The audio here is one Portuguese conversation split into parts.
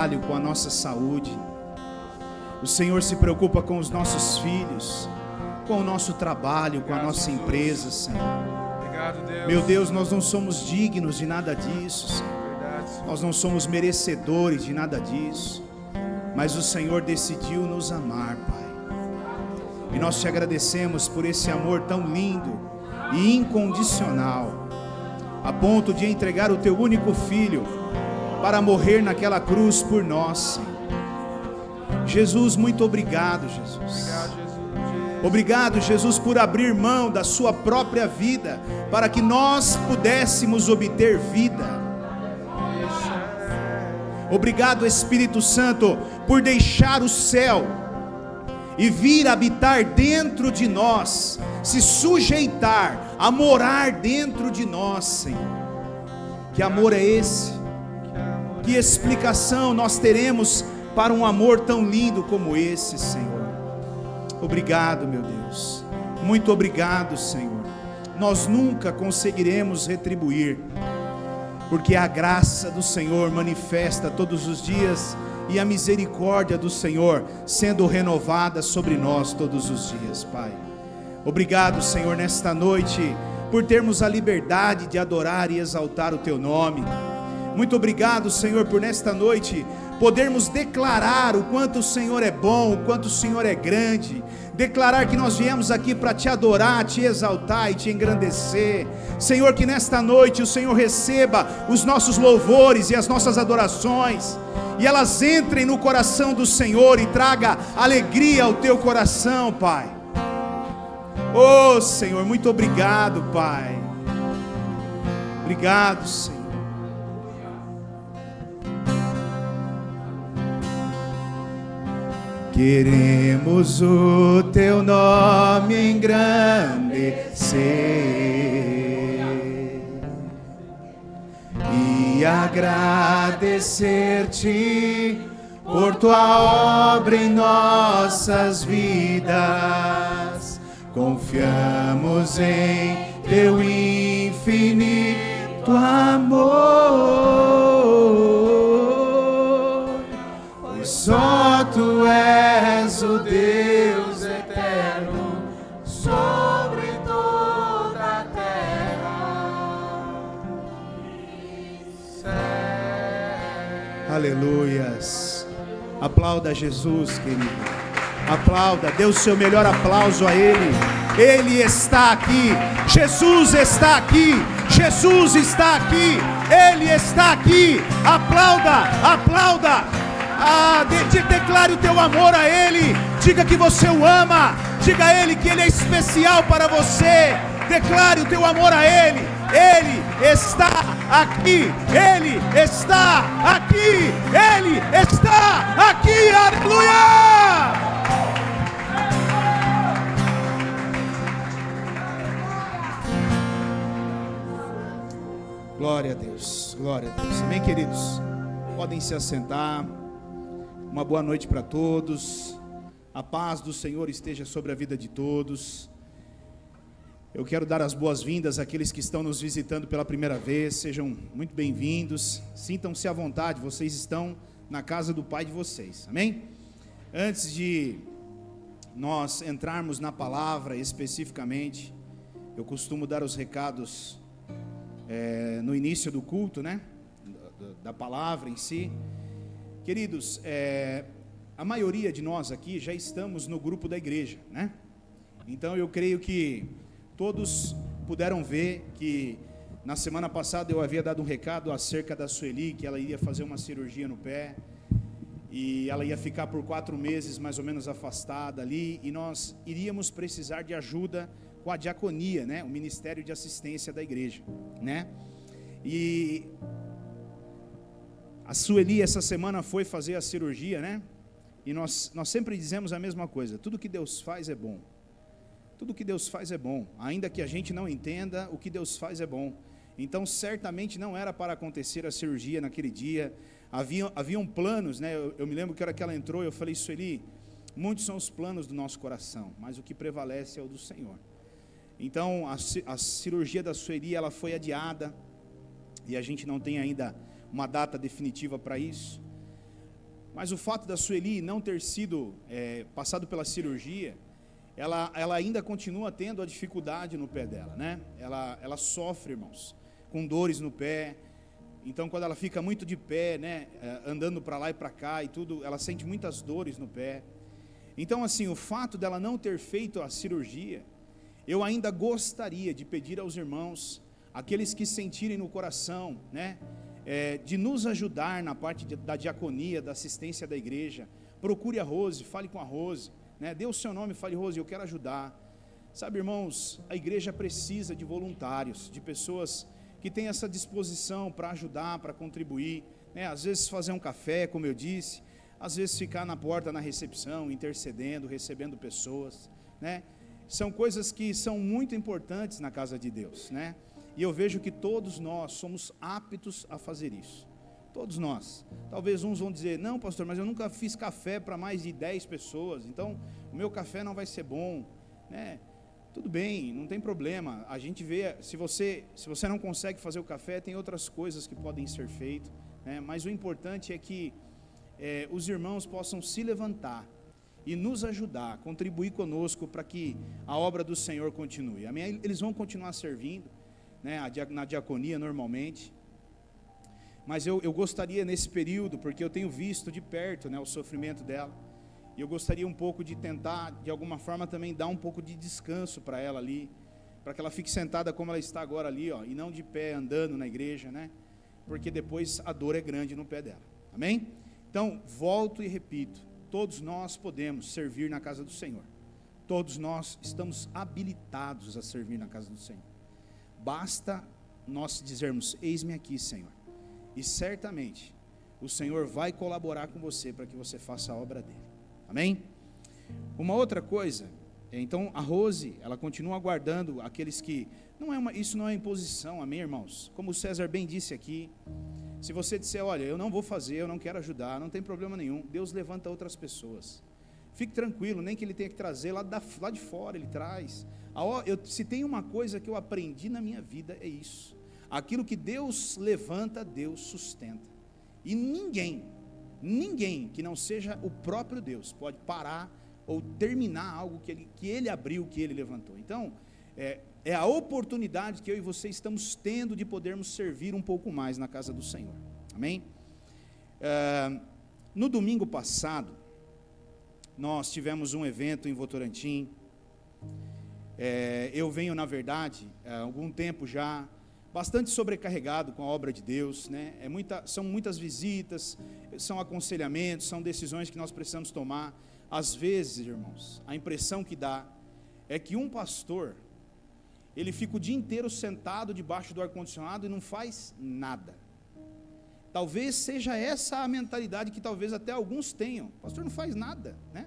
com a nossa saúde. O Senhor se preocupa com os nossos filhos, com o nosso trabalho, com a nossa empresa, Senhor. Obrigado, Deus. Meu Deus, nós não somos dignos de nada disso, Senhor. Nós não somos merecedores de nada disso, mas o Senhor decidiu nos amar, Pai. E nós te agradecemos por esse amor tão lindo e incondicional, a ponto de entregar o teu único filho para morrer naquela cruz por nós, Senhor. Jesus, muito obrigado, Jesus. Obrigado, Jesus, por abrir mão da sua própria vida, para que nós pudéssemos obter vida. Obrigado, Espírito Santo, por deixar o céu e vir habitar dentro de nós, se sujeitar a morar dentro de nós, Senhor. Que amor é esse? Que explicação nós teremos para um amor tão lindo como esse, Senhor? Obrigado, meu Deus. Muito obrigado, Senhor. Nós nunca conseguiremos retribuir, porque a graça do Senhor manifesta todos os dias e a misericórdia do Senhor sendo renovada sobre nós todos os dias, Pai. Obrigado, Senhor, nesta noite, por termos a liberdade de adorar e exaltar o Teu nome. Muito obrigado, Senhor, por nesta noite podermos declarar o quanto o Senhor é bom, o quanto o Senhor é grande, declarar que nós viemos aqui para te adorar, te exaltar e te engrandecer. Senhor, que nesta noite o Senhor receba os nossos louvores e as nossas adorações, e elas entrem no coração do Senhor e traga alegria ao teu coração, Pai. Oh, Senhor, muito obrigado, Pai. Obrigado, Senhor. Queremos o teu nome engrandecer e agradecer-te por tua obra em nossas vidas. Confiamos em teu infinito amor, pois só tu és o Deus eterno sobre toda a terra e céu. Aleluias. Aplauda Jesus, querido. Aplauda, dê o seu melhor aplauso a Ele. Ele está aqui, Jesus está aqui, Jesus está aqui, Ele está aqui. Aplauda, aplauda. Declare o teu amor a Ele. Diga que você o ama. Diga a Ele que Ele é especial para você. Declare o teu amor a Ele. Ele está aqui. Ele está aqui. Ele está aqui. Aleluia! Glória a Deus. Glória a Deus. Amém, queridos? Podem se assentar. Uma boa noite para todos. A paz do Senhor esteja sobre a vida de todos. Eu quero dar as boas-vindas àqueles que estão nos visitando pela primeira vez. Sejam muito bem-vindos. Sintam-se à vontade, vocês estão na casa do Pai de vocês. Amém? Antes de nós entrarmos na palavra especificamente, eu costumo dar os recados no início do culto, né? Da palavra em si. Queridos, a maioria de nós aqui já estamos no grupo da igreja, né? Então eu creio que todos puderam ver que na semana passada eu havia dado um recado acerca da Sueli, que ela iria fazer uma cirurgia no pé, e ela ia ficar por 4 meses mais ou menos afastada ali, e nós iríamos precisar de ajuda com a diaconia, né? O ministério de assistência da igreja, né? E a Sueli essa semana foi fazer a cirurgia, né? E nós sempre dizemos a mesma coisa: tudo que Deus faz é bom. Tudo que Deus faz é bom. Ainda que a gente não entenda, o que Deus faz é bom. Então certamente não era para acontecer a cirurgia naquele dia. Haviam planos, né? Eu me lembro que a hora que ela entrou, eu falei: Sueli, muitos são os planos do nosso coração, mas o que prevalece é o do Senhor. Então a cirurgia da Sueli, ela foi adiada, e a gente não tem ainda uma data definitiva para isso. Mas o fato da Sueli não ter sido passado pela cirurgia, ela ainda continua tendo a dificuldade no pé dela, né? Ela sofre, irmãos, com dores no pé. Então, quando ela fica muito de pé, né, andando para lá e para cá e tudo, ela sente muitas dores no pé. Então, assim, o fato dela não ter feito a cirurgia, eu ainda gostaria de pedir aos irmãos, aqueles que sentirem no coração, né, de nos ajudar na parte da diaconia, da assistência da igreja. Procure a Rose, fale com a Rose, né, dê o seu nome, fale: Rose, eu quero ajudar. Sabe, irmãos, a igreja precisa de voluntários, de pessoas que têm essa disposição para ajudar, para contribuir, né, às vezes fazer um café, como eu disse, às vezes ficar na porta, na recepção, intercedendo, recebendo pessoas, né? São coisas que são muito importantes na casa de Deus, né? E eu vejo que todos nós somos aptos a fazer isso. Todos nós. Talvez uns vão dizer: não, pastor, mas eu nunca fiz café para mais de 10 pessoas, então o meu café não vai ser bom, né? Tudo bem, não tem problema. A gente vê, se você não consegue fazer o café, tem outras coisas que podem ser feitas, né? Mas o importante é que os irmãos possam se levantar e nos ajudar, contribuir conosco para que a obra do Senhor continue. Amém? Eles vão continuar servindo, né, na diaconia normalmente, mas eu gostaria nesse período, porque eu tenho visto de perto, né, o sofrimento dela, e eu gostaria um pouco de tentar, de alguma forma também dar um pouco de descanso para ela ali, para que ela fique sentada como ela está agora ali, ó, e não de pé andando na igreja, né, porque depois a dor é grande no pé dela. Amém? Então, volto e repito, todos nós podemos servir na casa do Senhor. Todos nós estamos habilitados a servir na casa do Senhor. Basta nós dizermos: eis-me aqui, Senhor. E certamente o Senhor vai colaborar com você para que você faça a obra dele. Amém? Uma outra coisa, então a Rose, ela continua aguardando aqueles que... isso não é imposição, amém, irmãos? Como o César bem disse aqui, se você disser: olha, eu não vou fazer, eu não quero ajudar, não tem problema nenhum, Deus levanta outras pessoas. Fique tranquilo, nem que ele tenha que trazer lá de fora, ele traz. Se tem uma coisa que eu aprendi na minha vida, é isso: aquilo que Deus levanta, Deus sustenta. E ninguém que não seja o próprio Deus pode parar ou terminar algo que ele abriu, que ele levantou. Então, é a oportunidade que eu e você estamos tendo de podermos servir um pouco mais na casa do Senhor. Amém? No domingo passado, nós tivemos um evento em Votorantim. Eu venho, na verdade, há algum tempo já, bastante sobrecarregado com a obra de Deus, né? São muitas visitas, são aconselhamentos, são decisões que nós precisamos tomar. Às vezes, irmãos, a impressão que dá é que um pastor, ele fica o dia inteiro sentado debaixo do ar-condicionado e não faz nada. Talvez seja essa a mentalidade que talvez até alguns tenham: o pastor não faz nada, né?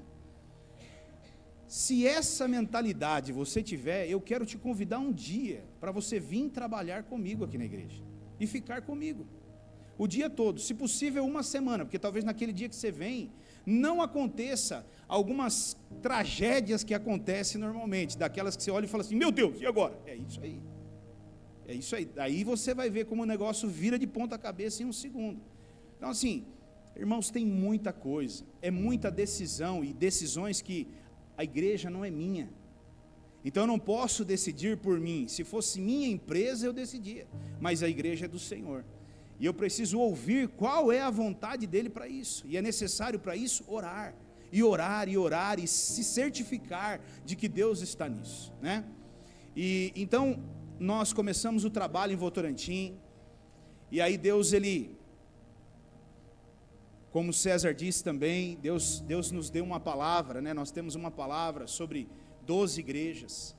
Se essa mentalidade você tiver, eu quero te convidar um dia para você vir trabalhar comigo aqui na igreja e ficar comigo o dia todo, se possível uma semana, porque talvez naquele dia que você vem não aconteça algumas tragédias que acontecem normalmente, daquelas que você olha e fala assim: meu Deus, e agora? É isso aí, aí você vai ver como o negócio vira de ponta cabeça em um segundo. Então, assim, irmãos, tem muita coisa, é muita decisão, e decisões que a igreja não é minha, então eu não posso decidir por mim. Se fosse minha empresa eu decidia, mas a igreja é do Senhor, e eu preciso ouvir qual é a vontade dele para isso, e é necessário para isso orar, e orar, e orar, e se certificar de que Deus está nisso, né? E então nós começamos o trabalho em Votorantim, e aí Deus, ele, como César disse também, Deus nos deu uma palavra, né? Nós temos uma palavra sobre 12 igrejas,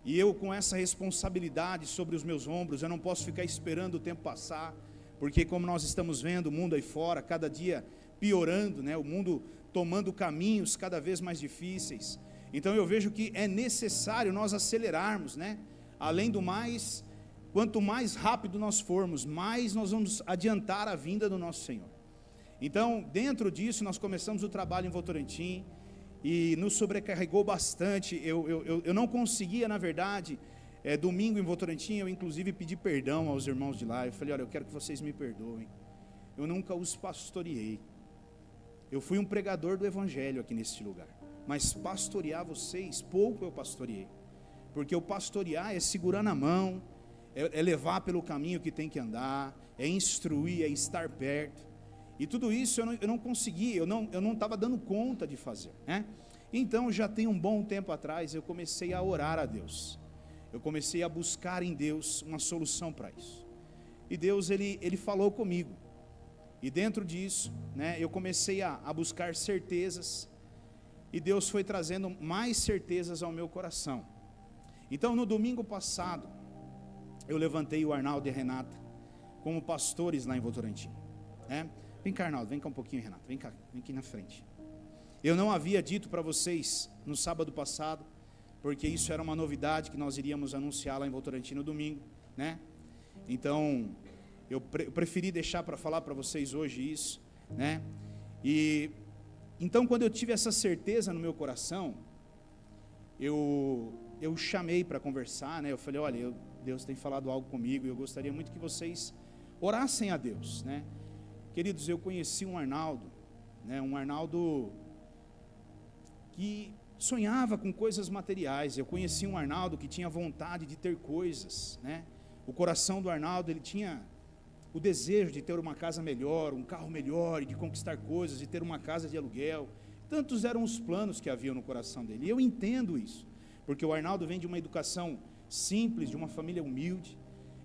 e eu, com essa responsabilidade sobre os meus ombros, eu não posso ficar esperando o tempo passar, porque como nós estamos vendo o mundo aí fora, cada dia piorando, né? O mundo tomando caminhos cada vez mais difíceis. Então eu vejo que é necessário nós acelerarmos, né? Além do mais, quanto mais rápido nós formos, mais nós vamos adiantar a vinda do nosso Senhor. Então, dentro disso, nós começamos o trabalho em Votorantim, e nos sobrecarregou bastante. Eu não conseguia, na verdade, domingo em Votorantim, eu inclusive pedi perdão aos irmãos de lá. Eu falei: olha, eu quero que vocês me perdoem, eu nunca os pastoreei, Eu fui um pregador do evangelho aqui neste lugar, mas pastorear vocês, pouco eu pastoreei, porque o pastorear é segurar na mão, é levar pelo caminho que tem que andar, é instruir, é estar perto, e tudo isso eu não consegui, eu não estava dando conta de fazer, né? Então já tem um bom tempo atrás, eu comecei a orar a Deus, eu comecei a buscar em Deus uma solução para isso, e Deus ele falou comigo, e dentro disso, né, eu comecei a buscar certezas, e Deus foi trazendo mais certezas ao meu coração. Então no domingo passado, eu levantei o Arnaldo e a Renata como pastores lá em Votorantim, né? Vem cá, Arnaldo, vem cá um pouquinho, Renata, vem cá, vem aqui na frente. Eu não havia dito para vocês no sábado passado, porque isso era uma novidade que nós iríamos anunciar lá em Votorantim no domingo, né? Então eu preferi deixar para falar para vocês hoje isso, né? E então quando eu tive essa certeza no meu coração, eu chamei para conversar, né? Eu falei, olha, Deus tem falado algo comigo, e eu gostaria muito que vocês orassem a Deus, né? Queridos, eu conheci um Arnaldo, né? Um Arnaldo que sonhava com coisas materiais. Eu conheci um Arnaldo que tinha vontade de ter coisas, né? O coração do Arnaldo, ele tinha o desejo de ter uma casa melhor, um carro melhor, de conquistar coisas, de ter uma casa de aluguel. Tantos eram os planos que haviam no coração dele, e eu entendo isso, porque o Arnaldo vem de uma educação simples, de uma família humilde.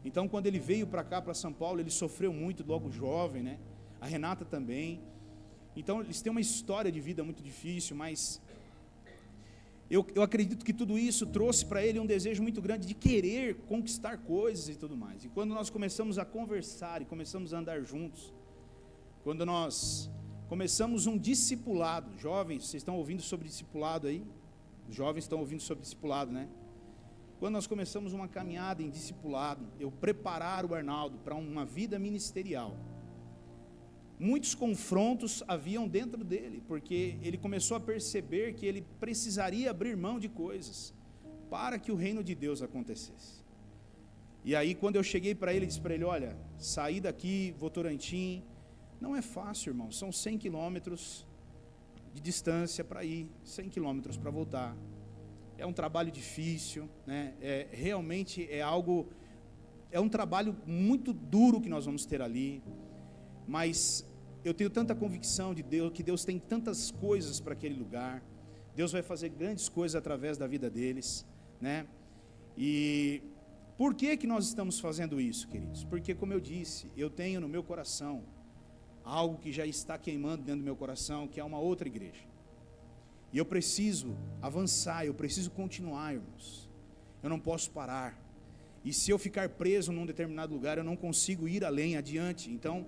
Então quando ele veio para cá, para São Paulo, ele sofreu muito logo jovem, né? A Renata também. Então eles têm uma história de vida muito difícil, mas eu acredito que tudo isso trouxe para ele um desejo muito grande de querer conquistar coisas e tudo mais. E quando nós começamos a conversar e começamos a andar juntos, quando nós começamos um discipulado, jovens, vocês estão ouvindo sobre discipulado aí? Os jovens estão ouvindo sobre discipulado, né? Quando nós começamos uma caminhada em discipulado, eu preparar o Arnaldo para uma vida ministerial, muitos confrontos haviam dentro dele, porque ele começou a perceber que ele precisaria abrir mão de coisas para que o reino de Deus acontecesse. E aí quando eu cheguei para ele, disse para ele, olha, sair daqui, Votorantim, não é fácil, irmão, são 100 quilômetros de distância para ir, 100 quilômetros para voltar, é um trabalho difícil, né? Realmente é um trabalho muito duro que nós vamos ter ali, mas eu tenho tanta convicção de Deus, que Deus tem tantas coisas para aquele lugar, Deus vai fazer grandes coisas através da vida deles, né? E por que nós estamos fazendo isso, queridos? Porque, como eu disse, eu tenho no meu coração algo que já está queimando dentro do meu coração, que é uma outra igreja, e eu preciso avançar, eu preciso continuar, irmãos, eu não posso parar, e se eu ficar preso num determinado lugar, eu não consigo ir além, adiante. Então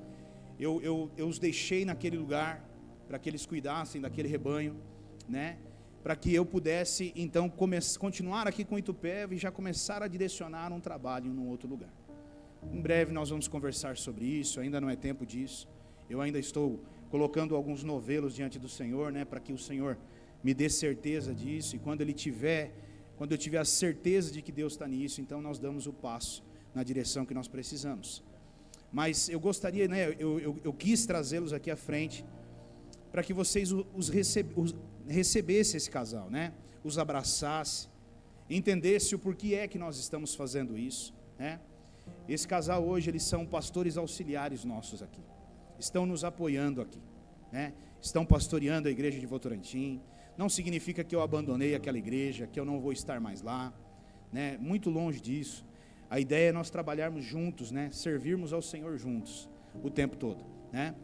eu os deixei naquele lugar, para que eles cuidassem daquele rebanho, né? Para que eu pudesse, então, continuar aqui com Itupeva e já começar a direcionar um trabalho em um outro lugar. Em breve nós vamos conversar sobre isso, ainda não é tempo disso. Eu ainda estou colocando alguns novelos diante do Senhor, né? Para que o Senhor me dê certeza disso, e quando eu tiver a certeza de que Deus está nisso, então nós damos o passo na direção que nós precisamos. Mas eu gostaria, né, eu quis trazê-los aqui à frente, para que vocês recebessem esse casal, né, os abraçassem, entendessem o porquê é que nós estamos fazendo isso, né. Esse casal hoje, eles são pastores auxiliares nossos aqui, estão nos apoiando aqui, né, estão pastoreando a igreja de Votorantim. Não significa que eu abandonei aquela igreja, que eu não vou estar mais lá, né, muito longe disso. A ideia é nós trabalharmos juntos, né? Servirmos ao Senhor juntos, o tempo todo, né?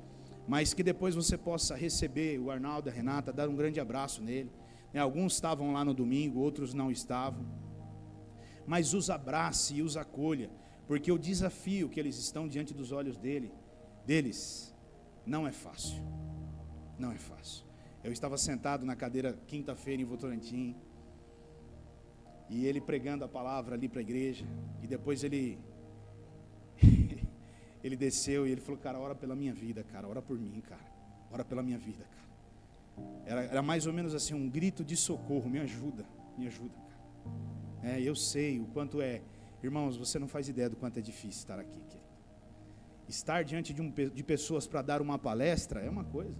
Mas que depois você possa receber o Arnaldo, a Renata, dar um grande abraço nele, né? Alguns estavam lá no domingo, outros não estavam, mas os abrace e os acolha, porque o desafio que eles estão diante dos olhos deles, não é fácil, não é fácil. Eu estava sentado na cadeira quinta-feira em Votorantim, e ele pregando a palavra ali para a igreja, e depois ele desceu e ele falou, cara, ora pela minha vida, cara, ora por mim, cara, ora pela minha vida, cara. Era mais ou menos assim, um grito de socorro, me ajuda, cara. Eu sei o quanto irmãos, você não faz ideia do quanto é difícil estar aqui, querido. Estar diante de pessoas para dar uma palestra é uma coisa,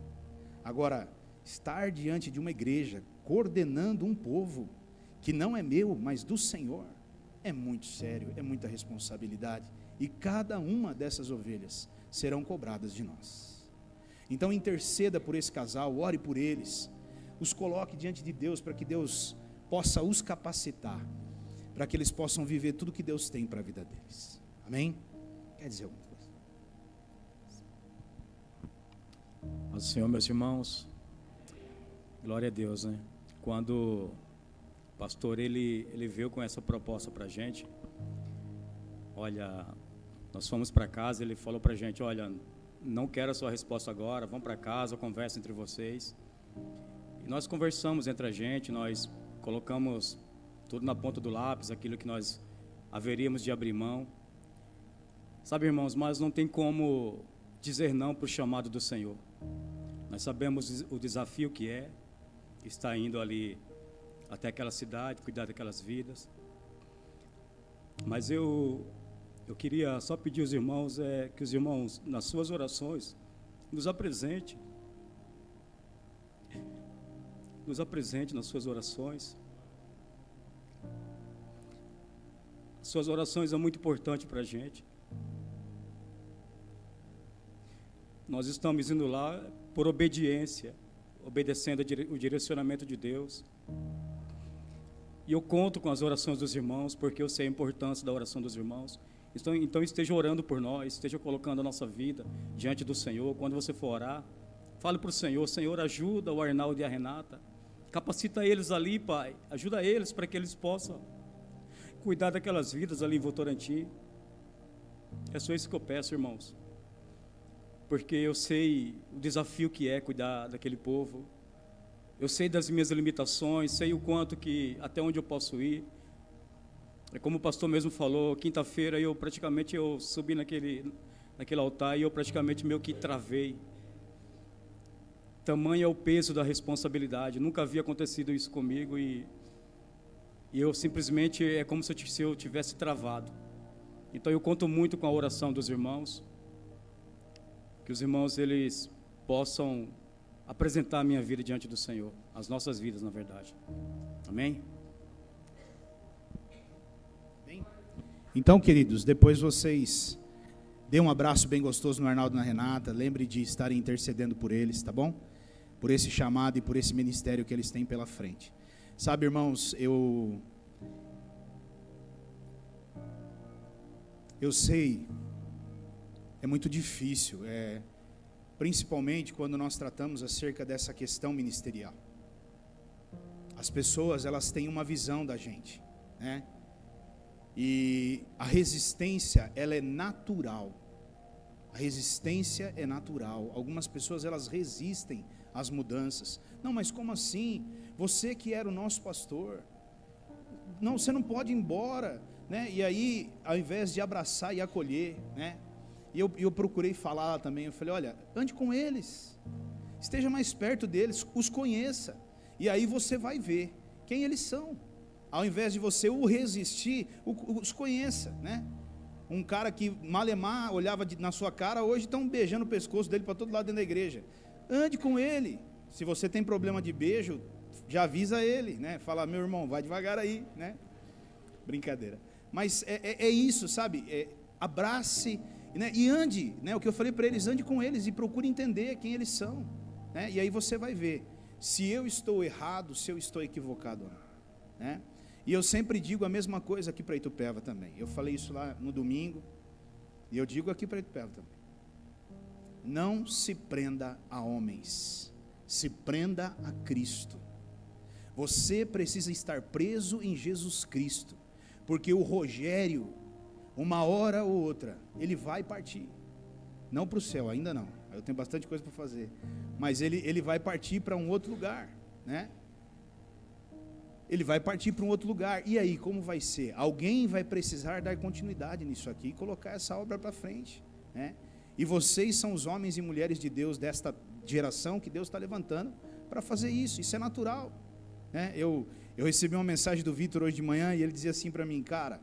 Agora, estar diante de uma igreja, coordenando um povo, que não é meu, mas do Senhor, é muito sério, é muita responsabilidade, e cada uma dessas ovelhas serão cobradas de nós. Então interceda por esse casal, ore por eles, os coloque diante de Deus, para que Deus possa os capacitar, para que eles possam viver tudo que Deus tem para a vida deles. Amém? Quer dizer alguma coisa? Ao Senhor, meus irmãos, glória a Deus, né? Quando o pastor ele veio com essa proposta para a gente, olha, nós fomos para casa, ele falou para a gente, olha, não quero a sua resposta agora, vão para casa, conversa entre vocês. E nós conversamos entre a gente, nós colocamos tudo na ponta do lápis, aquilo que nós haveríamos de abrir mão. Sabe, irmãos, mas não tem como dizer não para o chamado do Senhor. Nós sabemos o desafio que é estar indo ali até aquela cidade, cuidar daquelas vidas. Mas eu queria só pedir aos irmãos, que os irmãos, nas suas orações, nos apresente nas suas orações. Suas orações são muito importantes para a gente. Nós estamos indo lá por obediência, obedecendo o direcionamento de Deus. E eu conto com as orações dos irmãos, porque eu sei a importância da oração dos irmãos. Então esteja orando por nós, esteja colocando a nossa vida diante do Senhor. Quando você for orar, fale para o Senhor, Senhor, ajuda o Arnaldo e a Renata, capacita eles ali, Pai, ajuda eles para que eles possam cuidar daquelas vidas ali em Votorantim. É só isso que eu peço, irmãos, porque eu sei o desafio que é cuidar daquele povo, eu sei das minhas limitações, sei o quanto que, até onde eu posso ir. É como o pastor mesmo falou, quinta-feira eu subi naquele altar e eu praticamente meio que travei. Tamanho é o peso da responsabilidade, nunca havia acontecido isso comigo e eu simplesmente, é como se eu tivesse travado. Então eu conto muito com a oração dos irmãos, que os irmãos eles possam apresentar a minha vida diante do Senhor, as nossas vidas, na verdade. Amém? Então, queridos, depois vocês dêem um abraço bem gostoso no Arnaldo e na Renata, lembre de estarem intercedendo por eles, tá bom? Por esse chamado e por esse ministério que eles têm pela frente. Sabe, irmãos, eu sei, é muito difícil, principalmente quando nós tratamos acerca dessa questão ministerial. As pessoas, elas têm uma visão da gente, né? E a resistência, ela é natural. A resistência é natural. Algumas pessoas, elas resistem às mudanças. Não, mas como assim? Você que era o nosso pastor, não, você não pode ir embora, né? E aí, ao invés de abraçar e acolher, né? E eu procurei falar também, eu falei, olha, ande com eles, esteja mais perto deles, os conheça, e aí você vai ver quem eles são. Ao invés de você o resistir, os conheça, né? Um cara que malemar olhava na sua cara, hoje estão beijando o pescoço dele para todo lado dentro da igreja. Ande com ele. Se você tem problema de beijo, já avisa ele, né? Fala, meu irmão, vai devagar aí, né? Brincadeira. Mas é isso, sabe? Abrace, né? E ande, né? O que eu falei para eles, ande com eles e procure entender quem eles são, né? E aí você vai ver se eu estou errado, se eu estou equivocado, né? E eu sempre digo a mesma coisa aqui para Itupeva também. Eu falei isso lá no domingo, e eu digo aqui para Itupeva também. Não se prenda a homens, se prenda a Cristo. Você precisa estar preso em Jesus Cristo, porque o Rogério, uma hora ou outra, ele vai partir. Não para o céu, ainda não. Eu tenho bastante coisa para fazer. Mas ele vai partir para um outro lugar, né? Ele vai partir para um outro lugar. E aí, como vai ser? Alguém vai precisar dar continuidade nisso aqui e colocar essa obra para frente, né? E vocês são os homens e mulheres de Deus desta geração que Deus está levantando para fazer isso. Isso é natural, né? Eu recebi uma mensagem do Vitor hoje de manhã e ele dizia assim para mim, cara,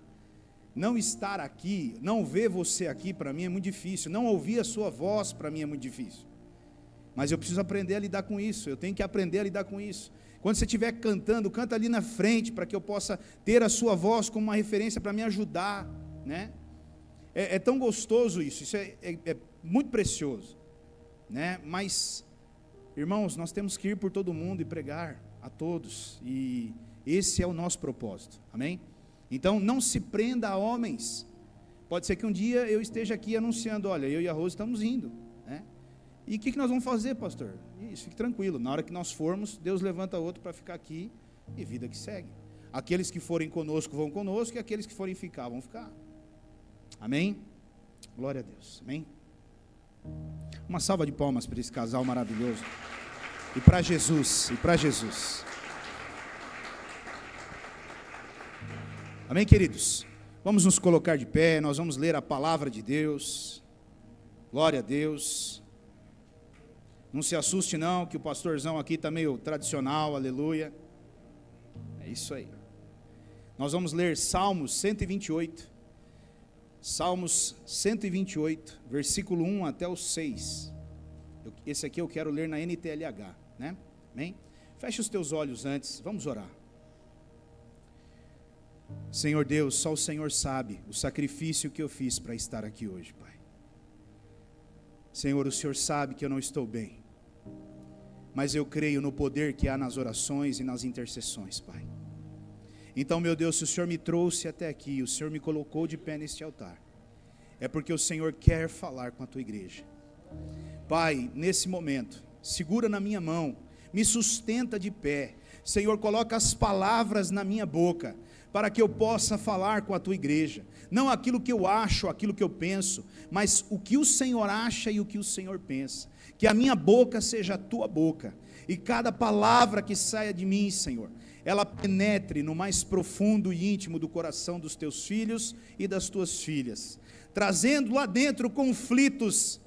não estar aqui, não ver você aqui para mim é muito difícil, não ouvir a sua voz para mim é muito difícil. Mas eu preciso aprender a lidar com isso, eu tenho que aprender a lidar com isso. Quando você estiver cantando, canta ali na frente, para que eu possa ter a sua voz como uma referência para me ajudar, né? É tão gostoso isso é muito precioso, né? Mas, irmãos, nós temos que ir por todo mundo e pregar a todos, e esse é o nosso propósito, amém? Então, não se prenda a homens. Pode ser que um dia eu esteja aqui anunciando, olha, eu e a Rose estamos indo, né? E o que nós vamos fazer, pastor? Isso, fique tranquilo, na hora que nós formos, Deus levanta outro para ficar aqui, e vida que segue. Aqueles que forem conosco vão conosco, e aqueles que forem ficar, vão ficar. Amém? Glória a Deus, amém? Uma salva de palmas para esse casal maravilhoso, e para Jesus, amém, queridos? Vamos nos colocar de pé, nós vamos ler a palavra de Deus. Glória a Deus. Não se assuste não, que o pastorzão aqui está meio tradicional, aleluia. É isso aí. Nós vamos ler Salmos 128. Salmos 128, versículo 1 até o 6. Esse aqui eu quero ler na NTLH, né? Amém? Feche os teus olhos antes, vamos orar. Senhor Deus, só o Senhor sabe o sacrifício que eu fiz para estar aqui hoje, Pai. Senhor, o Senhor sabe que eu não estou bem, mas eu creio no poder que há nas orações e nas intercessões, Pai. Então, meu Deus, se o Senhor me trouxe até aqui, o Senhor me colocou de pé neste altar, é porque o Senhor quer falar com a tua igreja. Pai, nesse momento, segura na minha mão, me sustenta de pé. Senhor, coloca as palavras na minha boca, para que eu possa falar com a tua igreja, não aquilo que eu acho, aquilo que eu penso, mas o que o Senhor acha e o que o Senhor pensa. Que a minha boca seja a tua boca, e cada palavra que saia de mim, Senhor, ela penetre no mais profundo e íntimo do coração dos teus filhos e das tuas filhas, trazendo lá dentro conflitos,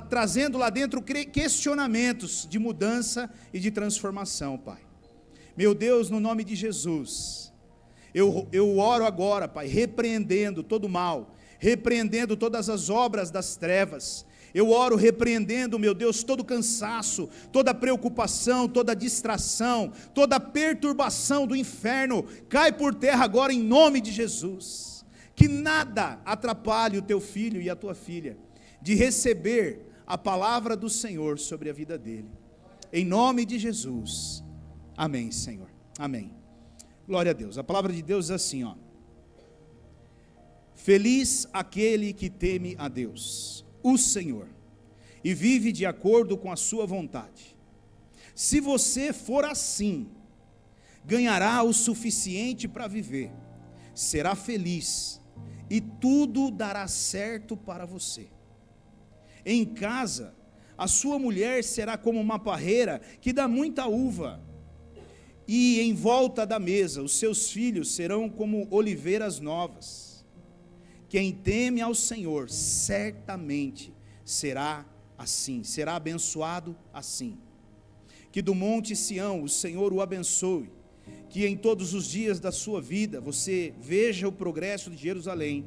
trazendo lá dentro questionamentos de mudança e de transformação, Pai. Meu Deus, no nome de Jesus, eu oro agora, Pai, repreendendo todo o mal, repreendendo todas as obras das trevas. Eu oro repreendendo, meu Deus, todo cansaço, toda preocupação, toda distração, toda perturbação do inferno, cai por terra agora em nome de Jesus. Que nada atrapalhe o teu filho e a tua filha de receber a palavra do Senhor sobre a vida dele. Em nome de Jesus. Amém, Senhor. Amém. Glória a Deus. A palavra de Deus é assim, ó. Feliz aquele que teme a Deus, o Senhor, e vive de acordo com a sua vontade. Se você for assim, ganhará o suficiente para viver, será feliz, e tudo dará certo para você. Em casa, a sua mulher será como uma parreira que dá muita uva, e em volta da mesa, os seus filhos serão como oliveiras novas. Quem teme ao Senhor, certamente será assim, será abençoado assim. Que do monte Sião o Senhor o abençoe, que em todos os dias da sua vida você veja o progresso de Jerusalém,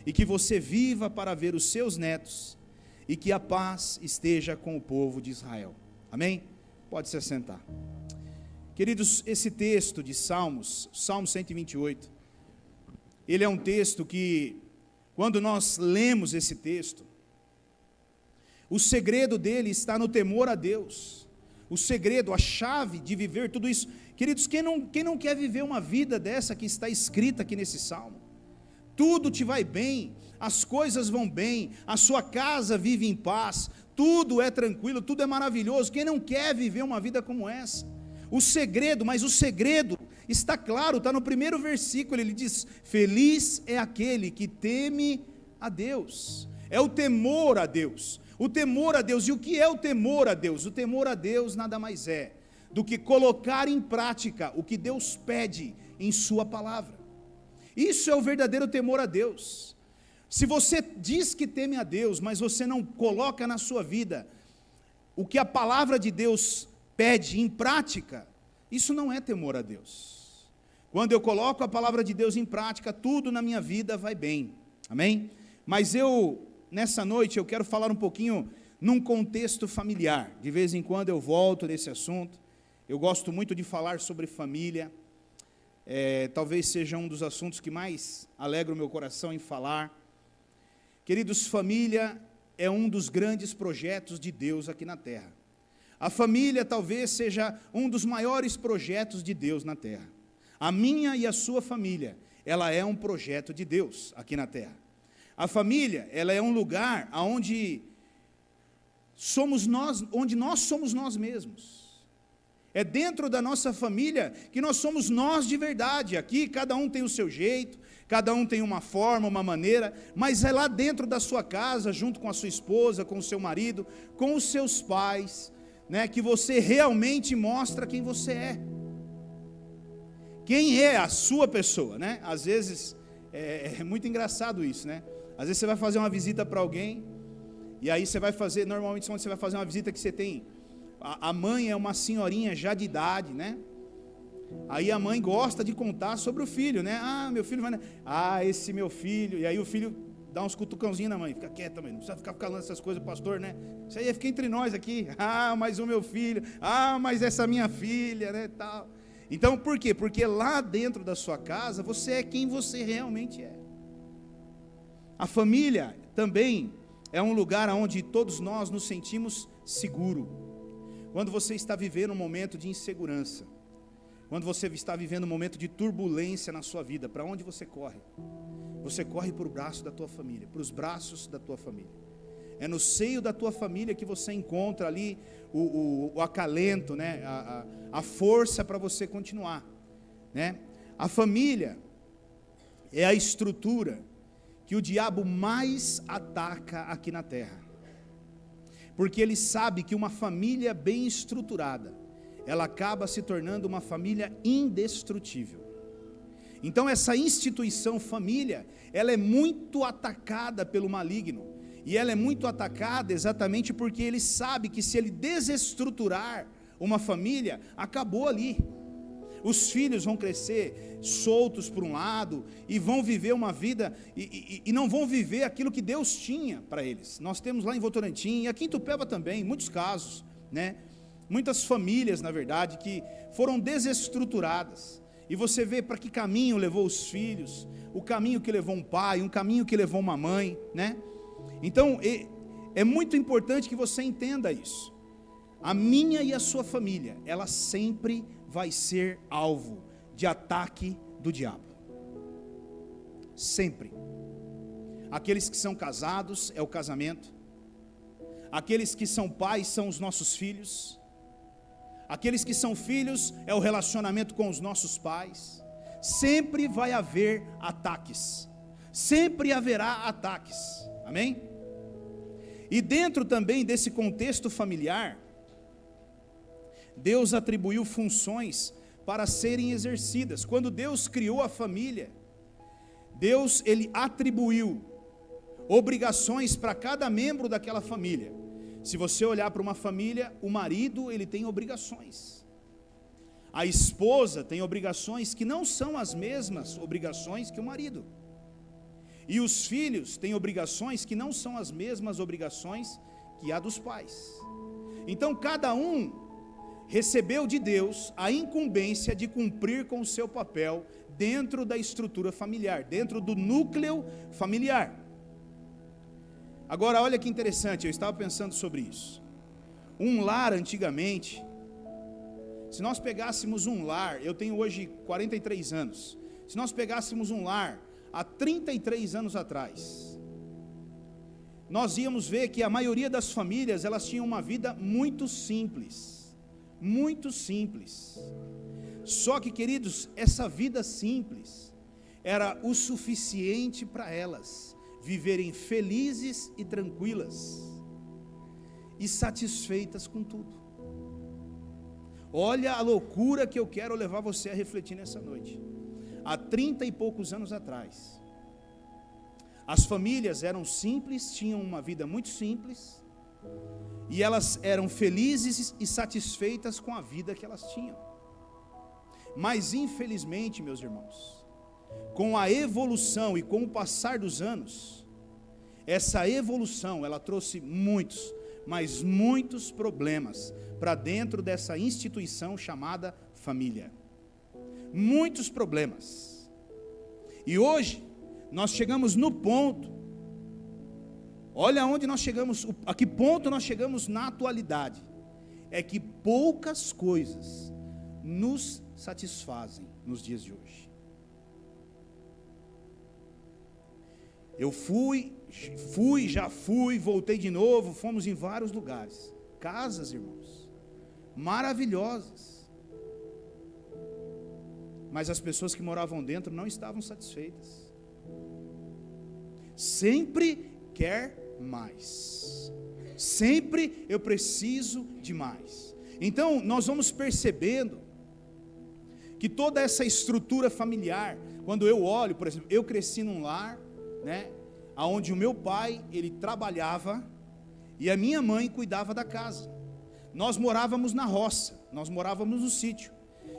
e que você viva para ver os seus netos, e que a paz esteja com o povo de Israel. Amém? Pode se assentar. Queridos, esse texto de Salmos, Salmo 128, ele é um texto que, quando nós lemos esse texto, o segredo dele está no temor a Deus. O segredo, a chave de viver tudo isso. Queridos, quem não quer viver uma vida dessa que está escrita aqui nesse Salmo? Tudo te vai bem, as coisas vão bem, a sua casa vive em paz, tudo é tranquilo, tudo é maravilhoso. Quem não quer viver uma vida como essa? O segredo, mas o segredo está claro, está no primeiro versículo, ele diz: feliz é aquele que teme a Deus. É o temor a Deus. O temor a Deus. E o que é o temor a Deus? O temor a Deus nada mais é do que colocar em prática o que Deus pede em sua palavra. Isso é o verdadeiro temor a Deus. Se você diz que teme a Deus, mas você não coloca na sua vida o que a palavra de Deus pede em prática, isso não é temor a Deus. Quando eu coloco a palavra de Deus em prática, tudo na minha vida vai bem. Amém? Mas nessa noite, eu quero falar um pouquinho num contexto familiar. De vez em quando eu volto nesse assunto. Eu gosto muito de falar sobre família. Talvez seja um dos assuntos que mais alegra o meu coração em falar. Queridos, família é um dos grandes projetos de Deus aqui na terra. A família talvez seja um dos maiores projetos de Deus na terra. A minha e a sua família, ela é um projeto de Deus aqui na terra. A família, ela é um lugar onde nós somos nós mesmos. É dentro da nossa família que nós somos nós de verdade. Aqui cada um tem o seu jeito, cada um tem uma forma, uma maneira, mas é lá dentro da sua casa, junto com a sua esposa, com o seu marido, com os seus pais, né, que você realmente mostra quem você é. Quem é a sua pessoa, né? Às vezes, é muito engraçado isso, né? Às vezes você vai fazer uma visita para alguém, e aí você vai fazer, normalmente quando você vai fazer uma visita que você tem, a mãe é uma senhorinha já de idade, né? Aí a mãe gosta de contar sobre o filho, né? Meu filho vai... esse meu filho... E aí o filho dá uns cutucãozinhos na mãe. Fica quieta, mãe. Não precisa ficar falando essas coisas, pastor, né? Isso aí fica entre nós aqui. Mas o meu filho. Mas essa minha filha, né? Tal. Então, por quê? Porque lá dentro da sua casa, você é quem você realmente é. A família também é um lugar onde todos nós nos sentimos seguros. Quando você está vivendo um momento de insegurança, quando você está vivendo um momento de turbulência na sua vida, para onde você corre? Você corre para o braço da tua família, para os braços da tua família. É no seio da tua família que você encontra ali o acalento, né? a força para você continuar, né? A família é a estrutura que o diabo mais ataca aqui na terra, porque ele sabe que uma família bem estruturada, ela acaba se tornando uma família indestrutível. Então essa instituição família, ela é muito atacada pelo maligno, e ela é muito atacada exatamente porque ele sabe que se ele desestruturar uma família, acabou ali. Os filhos vão crescer soltos por um lado, e vão viver uma vida, e não vão viver aquilo que Deus tinha para eles. Nós temos lá em Votorantim, e aqui em Itupeva também, muitos casos, né? Muitas famílias, na verdade, que foram desestruturadas, e você vê para que caminho levou os filhos, o caminho que levou um pai, um caminho que levou uma mãe, né? Então, é muito importante que você entenda isso. A minha e a sua família, ela sempre vai ser alvo de ataque do diabo. Sempre. Aqueles que são casados, é o casamento. Aqueles que são pais, são os nossos filhos. Aqueles que são filhos, é o relacionamento com os nossos pais. Sempre vai haver ataques. Sempre haverá ataques. Amém? E dentro também desse contexto familiar, Deus atribuiu funções para serem exercidas. Quando Deus criou a família, Deus, ele atribuiu obrigações para cada membro daquela família. Se você olhar para uma família, o marido, ele tem obrigações. A esposa tem obrigações que não são as mesmas obrigações que o marido. E os filhos têm obrigações que não são as mesmas obrigações que a dos pais. Então cada um recebeu de Deus a incumbência de cumprir com o seu papel dentro da estrutura familiar, dentro do núcleo familiar. Agora olha que interessante, eu estava pensando sobre isso. Um lar antigamente, se nós pegássemos um lar, eu tenho hoje 43 anos, se nós pegássemos um lar há 33 anos atrás, nós íamos ver que a maioria das famílias, elas tinham uma vida muito simples. Muito simples. Só que, queridos, essa vida simples era o suficiente para elas viverem felizes e tranquilas e satisfeitas com tudo. Olha a loucura que eu quero levar você a refletir nessa noite. Há 30 e poucos anos atrás, as famílias eram simples, tinham uma vida muito simples, e elas eram felizes e satisfeitas com a vida que elas tinham. Mas infelizmente, meus irmãos, com a evolução e com o passar dos anos, essa evolução, ela trouxe muitos, mas muitos problemas para dentro dessa instituição chamada família. Muitos problemas. E hoje, nós chegamos no ponto, olha onde nós chegamos, a que ponto nós chegamos na atualidade, é que poucas coisas nos satisfazem nos dias de hoje. Eu já fui, voltei de novo, fomos em vários lugares, casas, irmãos, maravilhosas, mas as pessoas que moravam dentro não estavam satisfeitas, sempre quer mais, sempre eu preciso de mais. Então nós vamos percebendo que toda essa estrutura familiar, quando eu olho, por exemplo, eu cresci num lar, né, onde o meu pai, ele trabalhava, e a minha mãe cuidava da casa. Nós morávamos na roça, nós morávamos no sítio.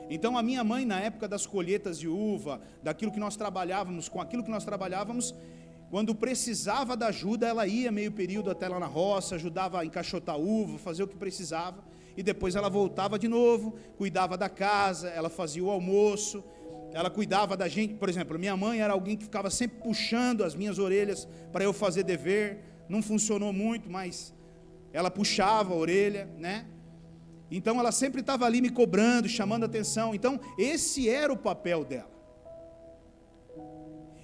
Então a minha mãe, na época das colheitas de uva, daquilo que nós trabalhávamos, com aquilo que nós trabalhávamos, quando precisava da ajuda, ela ia meio período até lá na roça, ajudava a encaixotar uva, fazer o que precisava, e depois ela voltava de novo, cuidava da casa, ela fazia o almoço, ela cuidava da gente. Por exemplo, minha mãe era alguém que ficava sempre puxando as minhas orelhas para eu fazer dever. Não funcionou muito, mas ela puxava a orelha, né? Então ela sempre estava ali me cobrando, chamando a atenção. Então esse era o papel dela.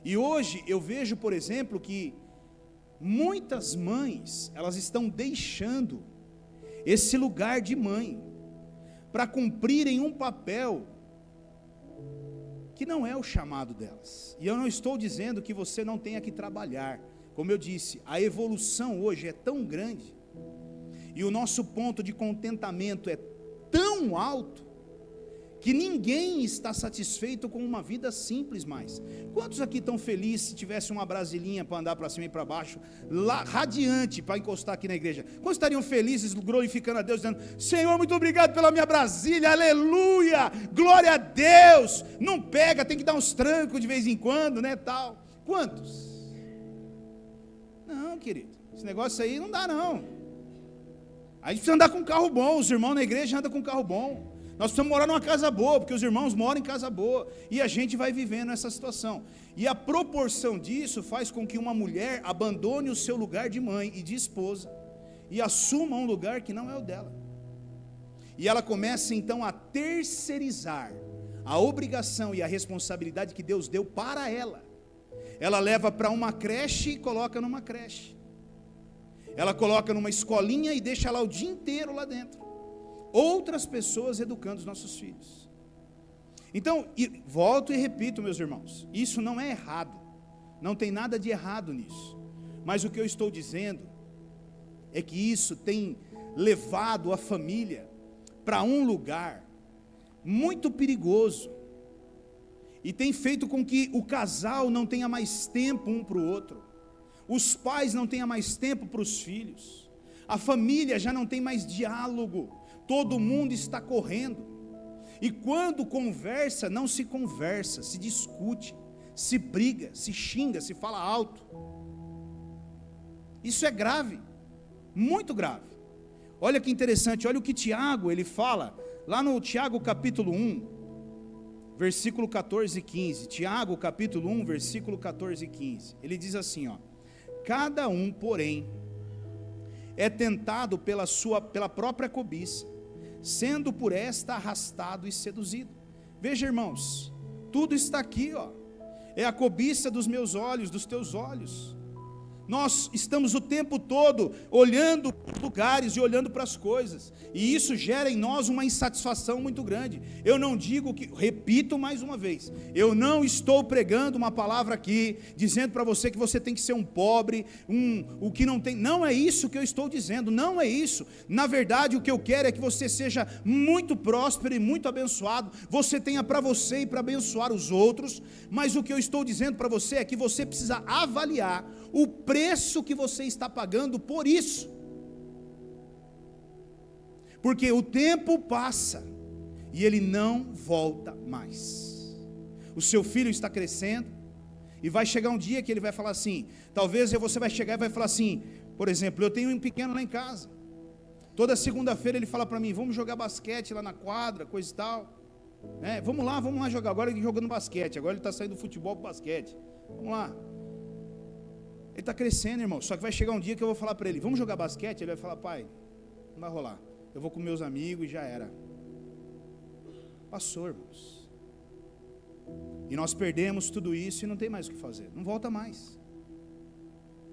E hoje eu vejo, por exemplo, que muitas mães, elas estão deixando esse lugar de mãe para cumprirem um papel que não é o chamado delas. E eu não estou dizendo que você não tenha que trabalhar. Como eu disse, a evolução hoje é tão grande, e o nosso ponto de contentamento é tão alto, que ninguém está satisfeito com uma vida simples mais. Quantos aqui estão felizes se tivesse uma brasilinha para andar para cima e para baixo, lá, radiante, para encostar aqui na igreja? Quantos estariam felizes, glorificando a Deus, dizendo: Senhor, muito obrigado pela minha Brasília, aleluia, glória a Deus, não pega, tem que dar uns trancos de vez em quando, né, tal. Quantos? Não, querido, esse negócio aí não dá não. A gente precisa andar com um carro bom, os irmãos na igreja andam com um carro bom. Nós precisamos morar numa casa boa, porque os irmãos moram em casa boa, e a gente vai vivendo essa situação. E a proporção disso faz com que uma mulher abandone o seu lugar de mãe e de esposa, e assuma um lugar que não é o dela. E ela começa então a terceirizar a obrigação e a responsabilidade que Deus deu para ela. Ela leva para uma creche e coloca numa creche. Ela coloca numa escolinha e deixa lá o dia inteiro lá dentro. Outras pessoas educando os nossos filhos. Então, volto e repito, meus irmãos, isso não é errado, não tem nada de errado nisso, mas o que eu estou dizendo é que isso tem levado a família para um lugar muito perigoso, e tem feito com que o casal não tenha mais tempo um para o outro, os pais não tenham mais tempo para os filhos, a família já não tem mais diálogo. Todo mundo está correndo, e quando conversa, não se conversa, se discute, se briga, se xinga, se fala alto. Isso é grave, muito grave. Olha que interessante, olha o que Tiago, ele fala, lá no Tiago capítulo 1, versículo 14 e 15, Tiago capítulo 1, versículo 14 e 15, ele diz assim, ó: cada um, porém, é tentado pela própria cobiça, sendo por esta arrastado e seduzido. Veja, irmãos, tudo está aqui, ó. É a cobiça dos meus olhos, dos teus olhos. Nós estamos o tempo todo olhando para os lugares e olhando para as coisas, e isso gera em nós uma insatisfação muito grande. Eu não digo que, repito mais uma vez, eu não estou pregando uma palavra aqui, dizendo para você que você tem que ser um pobre, o que não tem, não é isso que eu estou dizendo, não é isso. Na verdade, o que eu quero é que você seja muito próspero e muito abençoado, você tenha para você e para abençoar os outros, mas o que eu estou dizendo para você é que você precisa avaliar o preço que você está pagando por isso, porque o tempo passa e ele não volta mais. O seu filho está crescendo e vai chegar um dia que ele vai falar assim, talvez você vai chegar e vai falar assim, por exemplo, eu tenho um pequeno lá em casa, Toda segunda-feira ele fala para mim, vamos jogar basquete lá na quadra, coisa e tal. Né? Vamos lá jogar. Agora ele jogando basquete, agora ele está saindo do futebol para o basquete. Vamos lá. Ele está crescendo, irmão. Só que vai chegar um dia que eu vou falar para ele, vamos jogar basquete? Ele vai falar, pai, não vai rolar. Eu vou com meus amigos e já era. Passou, irmãos. E nós perdemos tudo isso e não tem mais o que fazer. Não volta mais.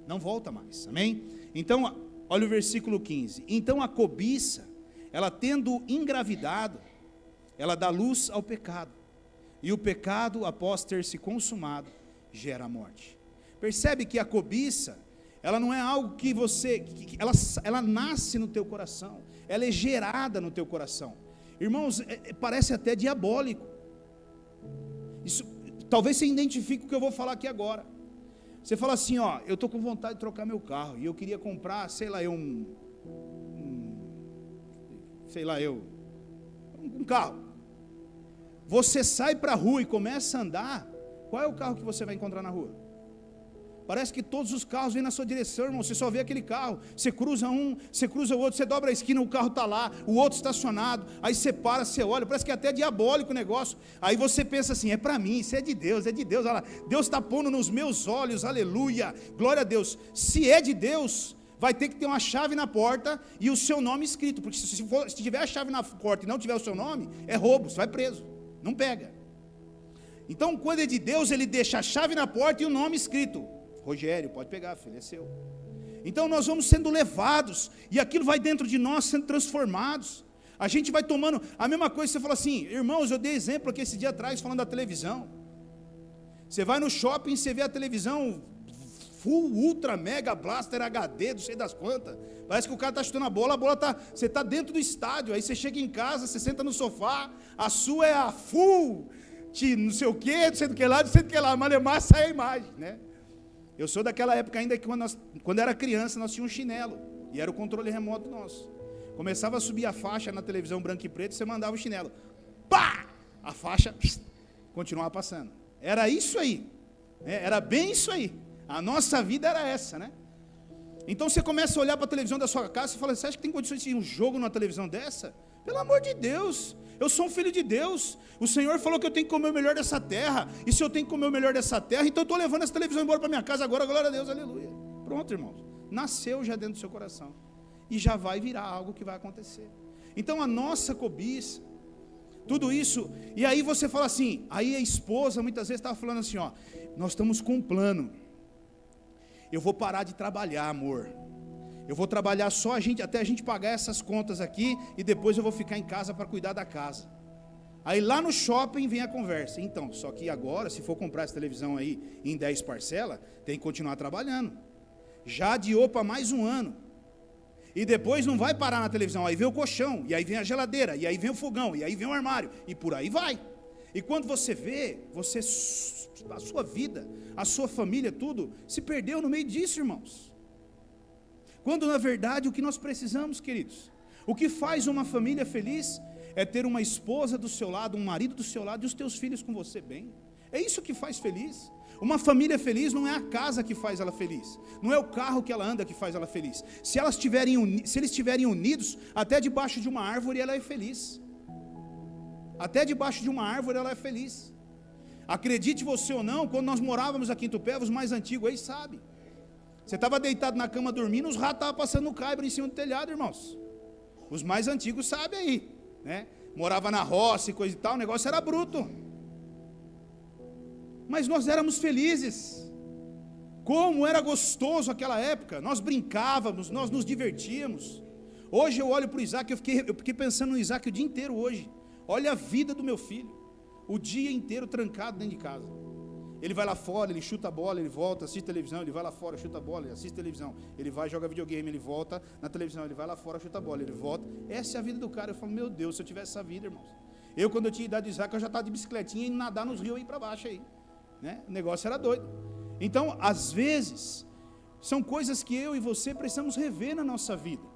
Não volta mais. Amém? Então, olha o versículo 15. Então a cobiça, ela tendo engravidado, ela dá luz ao pecado. E o pecado, após ter se consumado, gera a morte. Percebe que a cobiça, ela não é algo que você, ela nasce no teu coração. Ela é gerada no teu coração. Irmãos, parece até diabólico. Isso, talvez você identifique o que eu vou falar aqui agora. Você fala assim, ó, eu estou com vontade de trocar meu carro, e eu queria comprar, um carro. Você sai para a rua e começa a andar, qual é o carro que você vai encontrar na rua? Parece que todos os carros vêm na sua direção, irmão. Você só vê aquele carro, você cruza um, você cruza o outro, você dobra a esquina, o carro está lá, o outro estacionado, aí você para, você olha, parece que é até diabólico o negócio. Aí você pensa assim, é para mim, isso é de Deus, olha lá, Deus está pondo nos meus olhos, aleluia, glória a Deus. Se é de Deus, vai ter que ter uma chave na porta e o seu nome escrito, porque se tiver a chave na porta e não tiver o seu nome, é roubo, você vai preso, não pega. Então, quando é de Deus, ele deixa a chave na porta e o nome escrito. Rogério, pode pegar, filho, é seu. Então nós vamos sendo levados, e aquilo vai dentro de nós sendo transformados. A gente vai tomando, a mesma coisa, você fala assim, irmãos, eu dei exemplo aqui esse dia atrás, falando da televisão. Você vai no shopping, você vê a televisão, full, ultra, mega, blaster, HD, não sei das quantas. Parece que o cara está chutando a bola está, você está dentro do estádio, aí você chega em casa, você senta no sofá, a sua é a full, não sei o que, não sei do que lá, malemar sai a imagem, né? Eu sou daquela época ainda que quando era criança, nós tínhamos um chinelo, e era o controle remoto nosso. Começava a subir a faixa na televisão branco e preto, você mandava o chinelo, pá! A faixa continuava passando. Era isso aí, era bem isso aí. A nossa vida era essa, né? Então você começa a olhar para a televisão da sua casa e fala, você acha que tem condições de ir um jogo numa televisão dessa? Pelo amor de Deus, eu sou um filho de Deus, o Senhor falou que eu tenho que comer o melhor dessa terra, e se eu tenho que comer o melhor dessa terra, então eu estou levando essa televisão embora para minha casa agora, glória a Deus, aleluia. Pronto, irmãos, nasceu já dentro do seu coração, e já vai virar algo que vai acontecer. Então a nossa cobiça, tudo isso, e aí você fala assim, aí a esposa muitas vezes estava falando assim, ó, nós estamos com um plano, eu vou parar de trabalhar, amor, eu vou trabalhar só até a gente pagar essas contas aqui, e depois eu vou ficar em casa para cuidar da casa. Aí lá no shopping vem a conversa, então, só que agora, se for comprar essa televisão aí em 10 parcelas, tem que continuar trabalhando, já adiou para mais um ano, e depois não vai parar na televisão, aí vem o colchão, e aí vem a geladeira, e aí vem o fogão, e aí vem o armário, e por aí vai. E quando você vê, a sua vida, a sua família, tudo, se perdeu no meio disso, irmãos. Quando na verdade o que nós precisamos, queridos, o que faz uma família feliz é ter uma esposa do seu lado, um marido do seu lado e os teus filhos com você bem. É isso que faz feliz. Uma família feliz não é a casa que faz ela feliz, não é o carro que ela anda que faz ela feliz. Se eles estiverem unidos, até debaixo de uma árvore ela é feliz. Até debaixo de uma árvore ela é feliz. Acredite você ou não, quando nós morávamos aqui em Tupéva, os mais antigos aí sabem. Você estava deitado na cama dormindo, os ratos estavam passando no caibro em cima do telhado, irmãos. Os mais antigos sabem aí, né? Morava na roça e coisa e tal, o negócio era bruto. Mas nós éramos felizes. Como era gostoso aquela época. Nós brincávamos, nós nos divertíamos. Hoje eu olho para o Isaac, eu fiquei pensando no Isaac o dia inteiro hoje. Olha a vida do meu filho. O dia inteiro trancado dentro de casa. Ele vai lá fora, ele chuta a bola, ele volta, assiste televisão, ele vai lá fora, chuta a bola, ele assiste televisão, ele vai, joga videogame, ele volta na televisão, ele vai lá fora, chuta a bola, ele volta. Essa é a vida do cara. Eu falo, meu Deus, se eu tivesse essa vida, irmãos. Eu, quando eu tinha idade de Isaac, eu já estava de bicicletinha e nadar nos rios aí para baixo aí, né? O negócio era doido. Então, às vezes, são coisas que eu e você precisamos rever na nossa vida.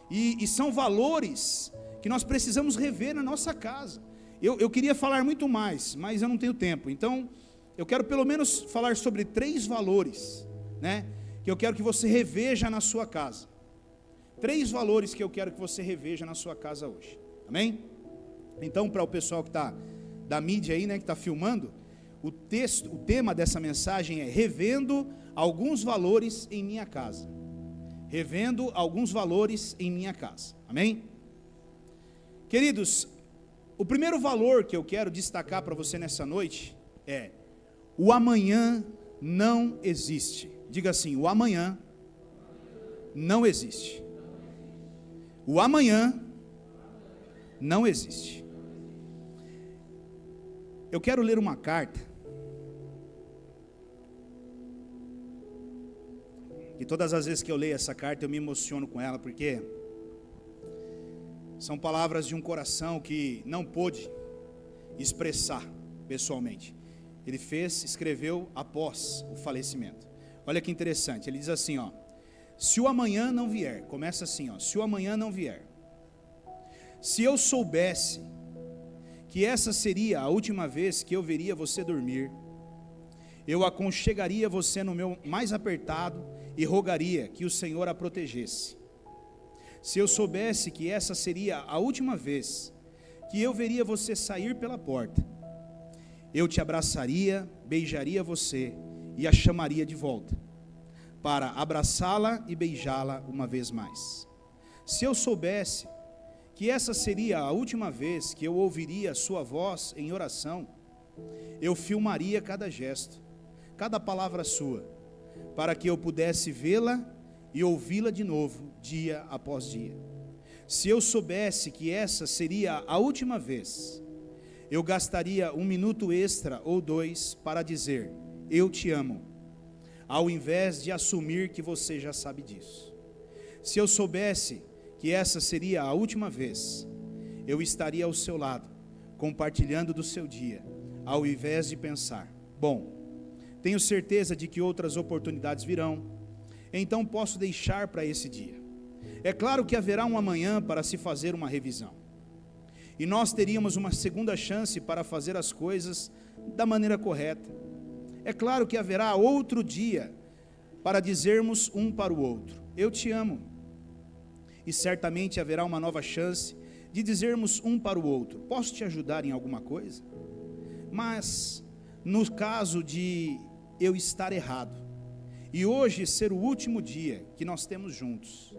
E são valores que nós precisamos rever na nossa casa. Eu queria falar muito mais, mas eu não tenho tempo. Então, eu quero pelo menos falar sobre 3 valores, né, que eu quero que você reveja na sua casa. 3 valores que eu quero que você reveja na sua casa hoje. Amém? Então, para o pessoal que está da mídia aí, né, que está filmando, o tema dessa mensagem é revendo alguns valores em minha casa. Revendo alguns valores em minha casa. Amém? Queridos, o primeiro valor que eu quero destacar para você nessa noite é: o amanhã não existe. Diga assim: o amanhã não existe. O amanhã não existe. Eu quero ler uma carta e todas as vezes que eu leio essa carta eu me emociono com ela, porque são palavras de um coração que não pôde expressar pessoalmente. Ele escreveu após o falecimento. Olha que interessante, ele diz assim, ó: se o amanhã não vier, começa assim, ó: se o amanhã não vier, se eu soubesse que essa seria a última vez que eu veria você dormir, eu aconchegaria você no meu mais apertado e rogaria que o Senhor a protegesse. Se eu soubesse que essa seria a última vez que eu veria você sair pela porta, eu te abraçaria, beijaria você e a chamaria de volta, para abraçá-la e beijá-la uma vez mais. Se eu soubesse que essa seria a última vez que eu ouviria sua voz em oração, eu filmaria cada gesto, cada palavra sua, para que eu pudesse vê-la e ouvi-la de novo, dia após dia. Se eu soubesse que essa seria a última vez, eu gastaria 1 minuto extra ou 2 para dizer: eu te amo, ao invés de assumir que você já sabe disso. Se eu soubesse que essa seria a última vez, eu estaria ao seu lado, compartilhando do seu dia, ao invés de pensar: bom, tenho certeza de que outras oportunidades virão, então posso deixar para esse dia. É claro que haverá um amanhã para se fazer uma revisão, e nós teríamos uma segunda chance para fazer as coisas da maneira correta. É claro que haverá outro dia para dizermos um para o outro: eu te amo. E certamente haverá uma nova chance de dizermos um para o outro: posso te ajudar em alguma coisa? Mas, no caso de eu estar errado, e hoje ser o último dia que nós temos juntos,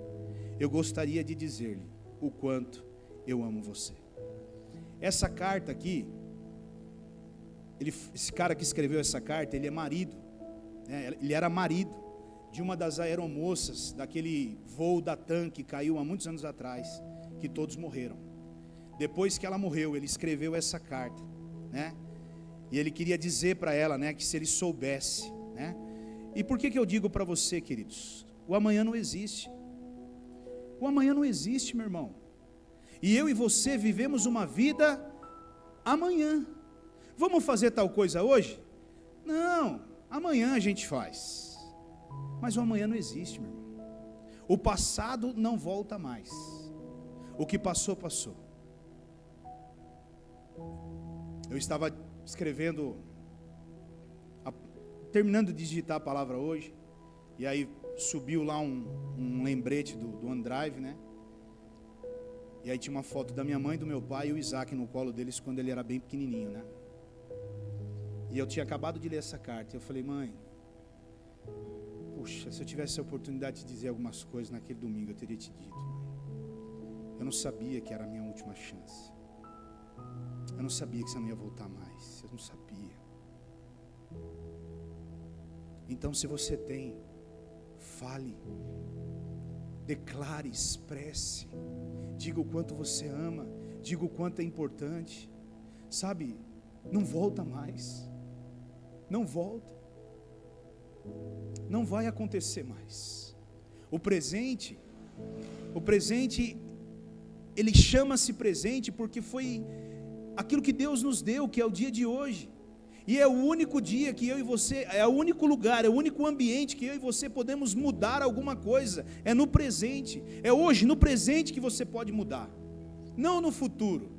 eu gostaria de dizer-lhe o quanto eu amo você. Essa carta aqui, esse cara que escreveu essa carta, ele é marido, né? Ele era marido de uma das aeromoças daquele voo da TAM que caiu há muitos anos atrás, que todos morreram. Depois que ela morreu, ele escreveu essa carta, né? E ele queria dizer para ela, né, que se ele soubesse, né? E por que eu digo para você, queridos? O amanhã não existe. O amanhã não existe, meu irmão. E eu e você vivemos uma vida amanhã. Vamos fazer tal coisa hoje? Não, amanhã a gente faz. Mas o amanhã não existe, meu irmão. O passado não volta mais. O que passou, passou. Eu estava escrevendo, terminando de digitar a palavra hoje, e aí subiu lá um lembrete do OneDrive, né? E aí tinha uma foto da minha mãe, do meu pai e o Isaac no colo deles quando ele era bem pequenininho, né? E eu tinha acabado de ler essa carta, e eu falei: mãe, puxa, se eu tivesse a oportunidade de dizer algumas coisas naquele domingo, eu teria te dito, mãe. Eu não sabia que era a minha última chance. Eu não sabia que você não ia voltar mais. Eu não sabia. Então, se você tem, fale, declare, expresse, diga o quanto você ama, diga o quanto é importante. Sabe, não volta mais. Não volta. Não vai acontecer mais. O presente, ele chama-se presente porque foi aquilo que Deus nos deu, que é o dia de hoje. E é o único dia que eu e você, é o único lugar, é o único ambiente que eu e você podemos mudar alguma coisa. É no presente. É hoje, no presente, que você pode mudar. Não no futuro.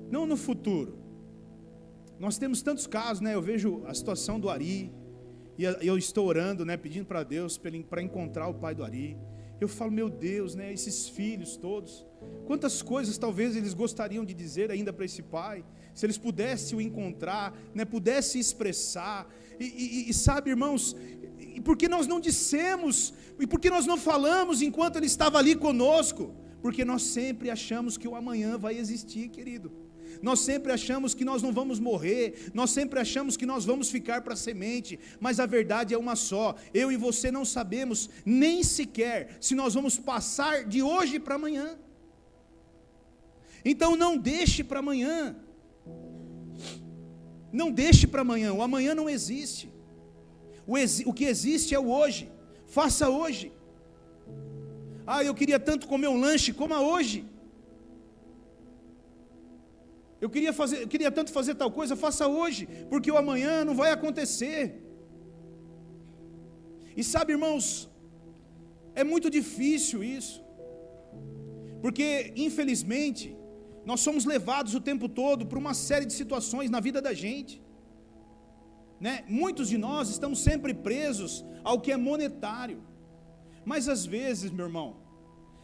Não no futuro. Nós temos tantos casos, né? Eu vejo a situação do Ari, E eu estou orando, né, pedindo para Deus para encontrar o pai do Ari. Eu falo, meu Deus, né, esses filhos todos, quantas coisas talvez eles gostariam de dizer ainda para esse pai, se eles pudessem o encontrar, né, pudessem expressar. E sabe, irmãos, e por que nós não dissemos, e por que nós não falamos enquanto ele estava ali conosco? Porque nós sempre achamos que o amanhã vai existir, querido. Nós sempre achamos que nós não vamos morrer, nós sempre achamos que nós vamos ficar para a semente, mas a verdade é uma só. Eu e você não sabemos nem sequer se nós vamos passar de hoje para amanhã. Então não deixe para amanhã. Não deixe para amanhã, o amanhã não existe. O que existe é o hoje. Faça hoje. Eu queria tanto comer um lanche, coma hoje. Eu queria tanto fazer tal coisa, faça hoje, porque o amanhã não vai acontecer. E sabe, irmãos, é muito difícil isso, porque infelizmente nós somos levados o tempo todo por uma série de situações na vida da gente, né? Muitos de nós estamos sempre presos ao que é monetário, mas às vezes, meu irmão,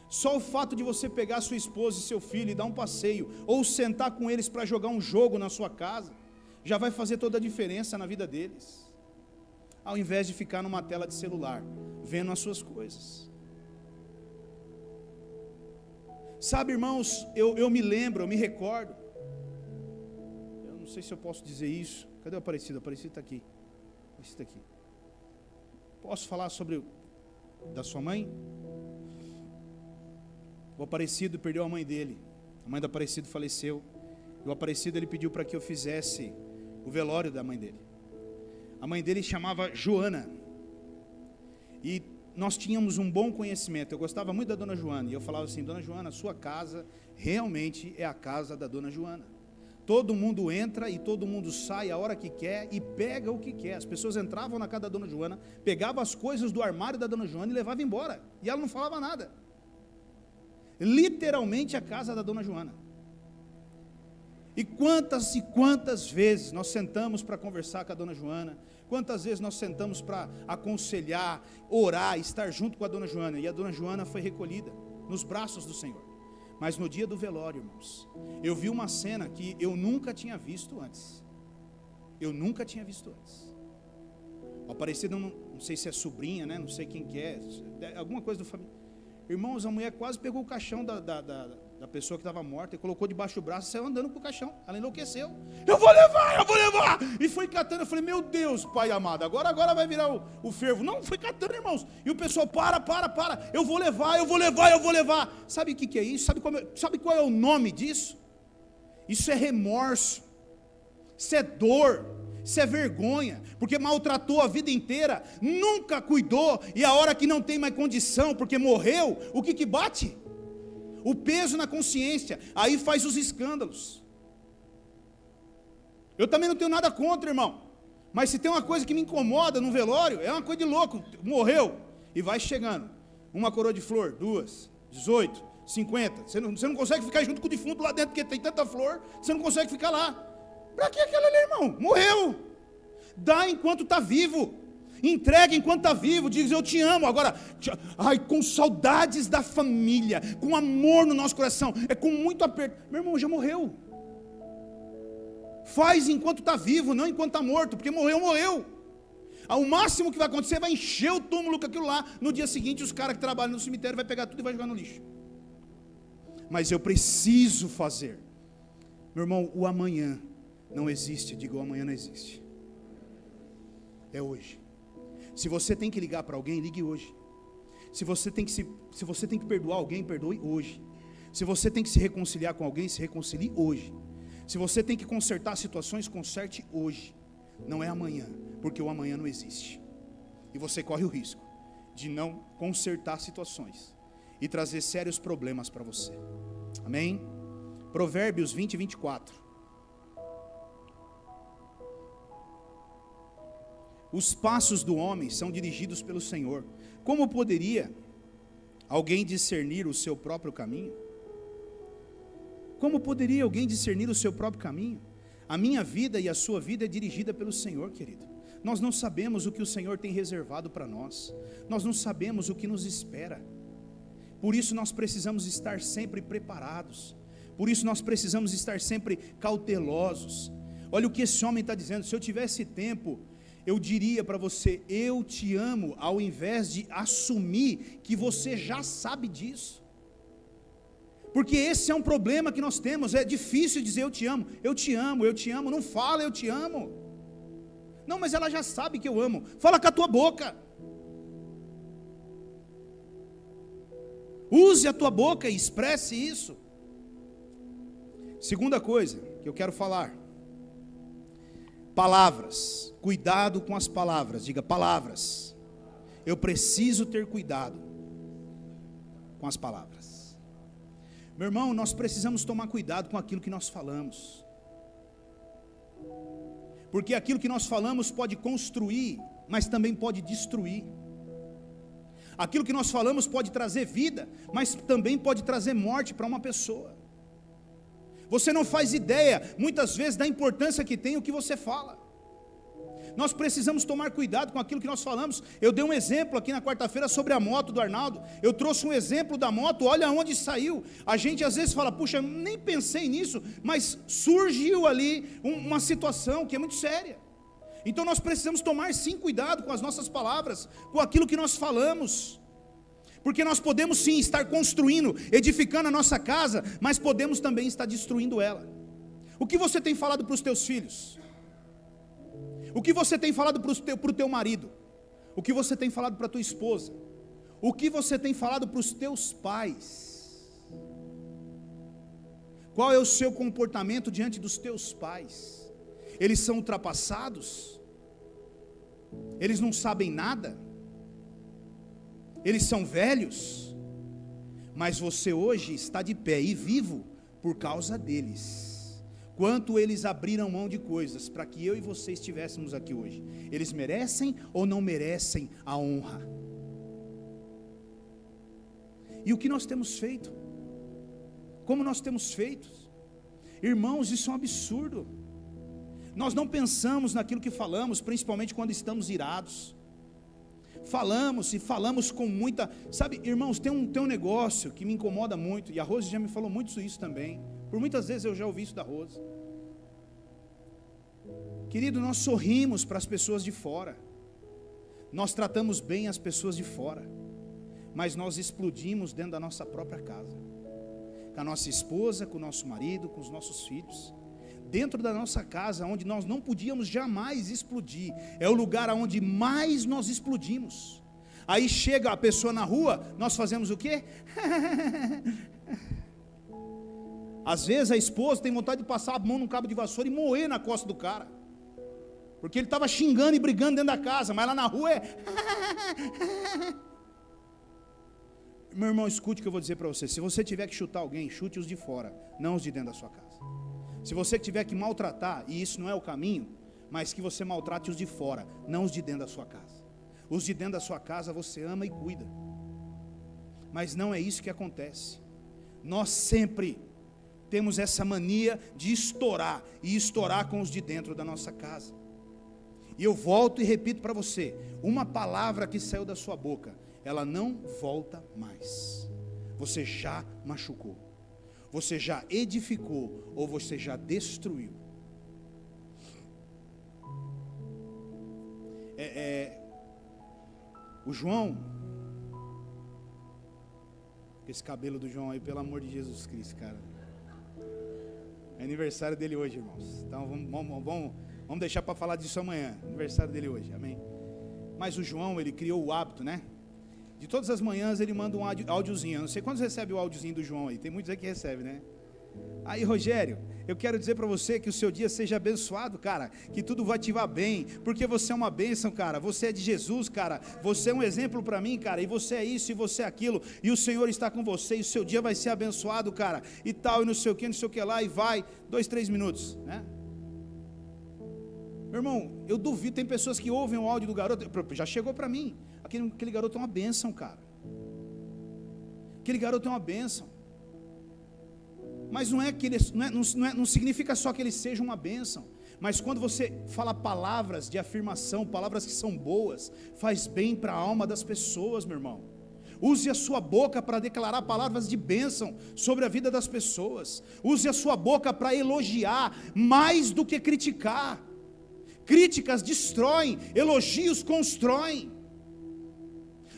só o fato de você pegar sua esposa e seu filho e dar um passeio, ou sentar com eles para jogar um jogo na sua casa, já vai fazer toda a diferença na vida deles, ao invés de ficar numa tela de celular, vendo as suas coisas. Sabe, irmãos, eu me lembro, eu me recordo, eu não sei se eu posso dizer isso, cadê o Aparecido? O Aparecido está aqui, Posso falar sobre da sua mãe? O Aparecido perdeu a mãe dele, a mãe do Aparecido faleceu, e o Aparecido ele pediu para que eu fizesse o velório da mãe dele. A mãe dele chamava Joana, e nós tínhamos um bom conhecimento, eu gostava muito da Dona Joana, e eu falava assim, Dona Joana, sua casa realmente é a casa da Dona Joana. Todo mundo entra e todo mundo sai a hora que quer e pega o que quer. As pessoas entravam na casa da Dona Joana, pegavam as coisas do armário da Dona Joana e levavam embora, e ela não falava nada. Literalmente a casa da Dona Joana. E quantas vezes nós sentamos para conversar com a Dona Joana, quantas vezes nós sentamos para aconselhar, orar, estar junto com a Dona Joana, e a Dona Joana foi recolhida nos braços do Senhor. Mas no dia do velório, irmãos, eu vi uma cena que eu nunca tinha visto antes. O Aparecido, não sei se é sobrinha, né? Não sei quem que é, alguma coisa do família. Irmãos, a mulher quase pegou o caixão da pessoa que estava morta e colocou debaixo do braço e saiu andando com o caixão. Ela enlouqueceu. Eu vou levar! E foi catando. Eu falei, meu Deus, Pai amado, agora vai virar o fervo. Não, foi catando, irmãos. E o pessoal, para. Eu vou levar. Sabe o que é isso? Sabe qual é o nome disso? Isso é remorso. Isso é dor. Isso é vergonha, porque maltratou a vida inteira, nunca cuidou, e a hora que não tem mais condição, porque morreu, o que bate? O peso na consciência, aí faz os escândalos. Eu também não tenho nada contra, irmão, mas se tem uma coisa que me incomoda no velório, é uma coisa de louco, morreu, e vai chegando, uma coroa de flor, 2, 18, 50, você não consegue ficar junto com o defunto lá dentro, porque tem tanta flor, você não consegue ficar lá. Para que aquela ali, irmão? Morreu. Dá enquanto está vivo. Entrega enquanto está vivo. Diz, eu te amo. Agora, com saudades da família, com amor no nosso coração, é com muito aperto. Meu irmão, já morreu. Faz enquanto está vivo, não enquanto está morto, porque morreu. O máximo que vai acontecer, vai encher o túmulo com aquilo lá. No dia seguinte, os caras que trabalham no cemitério vai pegar tudo e vai jogar no lixo. Mas eu preciso fazer. Meu irmão, o amanhã não existe, diga, o amanhã não existe. É hoje. Se você tem que ligar para alguém, ligue hoje. Se você tem que perdoar alguém, perdoe hoje. Se você tem que se reconciliar com alguém, se reconcilie hoje. Se você tem que consertar situações, conserte hoje. Não é amanhã, porque o amanhã não existe. E você corre o risco de não consertar situações e trazer sérios problemas para você. Amém? Provérbios 20, 24. Os passos do homem são dirigidos pelo Senhor. Como poderia alguém discernir o seu próprio caminho? Como poderia alguém discernir o seu próprio caminho? A minha vida e a sua vida é dirigida pelo Senhor, querido. Nós não sabemos o que o Senhor tem reservado para nós. Nós não sabemos o que nos espera. Por isso nós precisamos estar sempre preparados. Por isso nós precisamos estar sempre cautelosos. Olha o que esse homem está dizendo. Se eu tivesse tempo, eu diria para você: eu te amo, ao invés de assumir que você já sabe disso. Porque esse é um problema que nós temos. É difícil dizer eu te amo, eu te amo, eu te amo. Não fala eu te amo. Não, mas ela já sabe que eu amo. Fala com a tua boca. Use a tua boca e expresse isso. Segunda coisa que eu quero falar: palavras. Cuidado com as palavras. Diga palavras. Eu preciso ter cuidado com as palavras. Meu irmão, nós precisamos tomar cuidado com aquilo que nós falamos. Porque aquilo que nós falamos pode construir, mas também pode destruir. Aquilo que nós falamos pode trazer vida, mas também pode trazer morte para uma pessoa. Você não faz ideia, muitas vezes, da importância que tem o que você fala. Nós precisamos tomar cuidado com aquilo que nós falamos. Eu dei um exemplo aqui na quarta-feira sobre a moto do Arnaldo. Eu trouxe um exemplo da moto, olha onde saiu. A gente às vezes fala, puxa, nem pensei nisso, mas surgiu ali uma situação que é muito séria. Então nós precisamos tomar sim cuidado com as nossas palavras, com aquilo que nós falamos. Porque nós podemos sim estar construindo, edificando a nossa casa, mas podemos também estar destruindo ela. O que você tem falado para os teus filhos? O que você tem falado para o teu marido? O que você tem falado para a tua esposa? O que você tem falado para os teus pais? Qual é o seu comportamento diante dos teus pais? Eles são ultrapassados? Eles não sabem nada? Eles são velhos? Mas você hoje está de pé e vivo por causa deles. Quanto eles abriram mão de coisas para que eu e você estivéssemos aqui hoje. Eles merecem ou não merecem a honra? E o que nós temos feito? Como nós temos feito? Irmãos, isso é um absurdo. Nós não pensamos naquilo que falamos, principalmente quando estamos irados. Falamos e falamos com muita... Sabe, irmãos, tem um negócio que me incomoda muito, e a Rose já me falou muito isso também. Por muitas vezes eu já ouvi isso da Rose. Querido, nós sorrimos para as pessoas de fora. Nós tratamos bem as pessoas de fora. Mas nós explodimos dentro da nossa própria casa. Com a nossa esposa, com o nosso marido, com os nossos filhos. Dentro da nossa casa, onde nós não podíamos jamais explodir. É o lugar onde mais nós explodimos. Aí chega a pessoa na rua, nós fazemos o quê? Às vezes a esposa tem vontade de passar a mão num cabo de vassoura e moer na costa do cara. Porque ele estava xingando e brigando dentro da casa, mas lá na rua é... Meu irmão, escute o que eu vou dizer para você. Se você tiver que chutar alguém, chute os de fora, não os de dentro da sua casa. Se você tiver que maltratar, e isso não é o caminho, mas que você maltrate os de fora, não os de dentro da sua casa. Os de dentro da sua casa você ama e cuida. Mas não é isso que acontece. Nós sempre temos essa mania de estourar, e estourar com os de dentro da nossa casa. E eu volto e repito para você, uma palavra que saiu da sua boca, ela não volta mais. Você já machucou, você já edificou, ou você já destruiu. O João, esse cabelo do João aí, pelo amor de Jesus Cristo, cara. É aniversário dele hoje, irmãos. Então vamos deixar para falar disso amanhã. Aniversário dele hoje, amém. Mas o João, ele criou o hábito, né? De todas as manhãs ele manda um áudiozinho. Eu não sei quantos recebe o áudiozinho do João aí. Tem muitos aí que recebe, né? Aí, Rogério, eu quero dizer para você que o seu dia seja abençoado, cara, que tudo vai te vá bem, porque você é uma bênção, cara, você é de Jesus, cara, você é um exemplo para mim, cara, e você é isso, e você é aquilo, e o Senhor está com você, e o seu dia vai ser abençoado, cara, e tal, e não sei o que lá, e vai, 2, 3 minutos, né? Meu irmão, eu duvido, tem pessoas que ouvem o áudio do garoto, já chegou para mim, aquele garoto é uma bênção, cara, aquele garoto é uma bênção. Mas não é que ele, não significa só que ele seja uma bênção, Mas quando você fala palavras de afirmação, palavras que são boas, faz bem para a alma das pessoas, meu irmão. Use a sua boca para declarar palavras de bênção sobre a vida das pessoas. Use a sua boca para elogiar mais do que criticar. Críticas destroem, elogios constroem.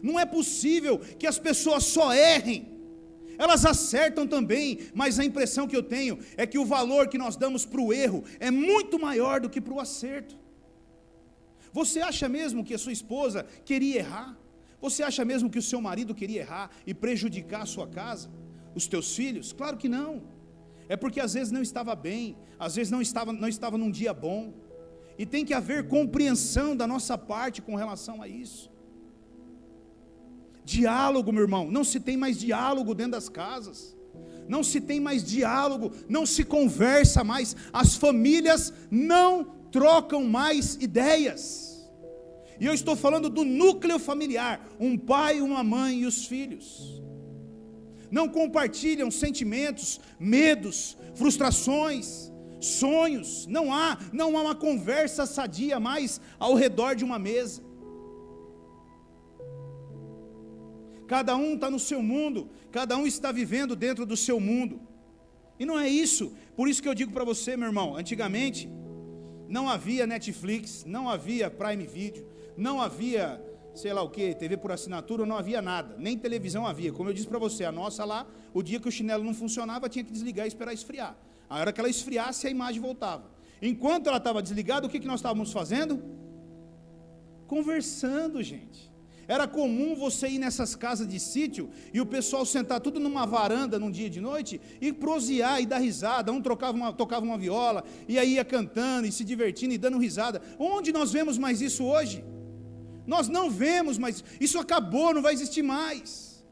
Não é possível que as pessoas só errem. Elas acertam também, mas a impressão que eu tenho é que o valor que nós damos para o erro é muito maior do que para o acerto. Você acha mesmo que a sua esposa queria errar? Você acha mesmo que o seu marido queria errar e prejudicar a sua casa, os teus filhos? Claro que não. É porque às vezes não estava bem, às vezes não estava num dia bom. E tem que haver compreensão da nossa parte com relação a isso. Diálogo, meu irmão, não se tem mais diálogo dentro das casas, não se tem mais diálogo, não se conversa mais, as famílias não trocam mais ideias, e eu estou falando do núcleo familiar, um pai, uma mãe e os filhos, não compartilham sentimentos, medos, frustrações, sonhos, não há uma conversa sadia mais ao redor de uma mesa. Cada um está no seu mundo, cada um está vivendo dentro do seu mundo, e não é isso. Por isso que eu digo para você, meu irmão, antigamente não havia Netflix, não havia Prime Video, não havia, sei lá o que, TV por assinatura, não havia nada, nem televisão havia. Como eu disse para você, a nossa lá, o dia que o chinelo não funcionava, tinha que desligar e esperar esfriar. A hora que ela esfriasse, a imagem voltava. Enquanto ela estava desligada, o que nós estávamos fazendo? Conversando, gente. Era comum você ir nessas casas de sítio e o pessoal sentar tudo numa varanda num dia de noite e prosear e dar risada. Um tocava uma viola e aí ia cantando e se divertindo e dando risada. Onde nós vemos mais isso hoje? Nós não vemos mais, isso acabou, não vai existir mais.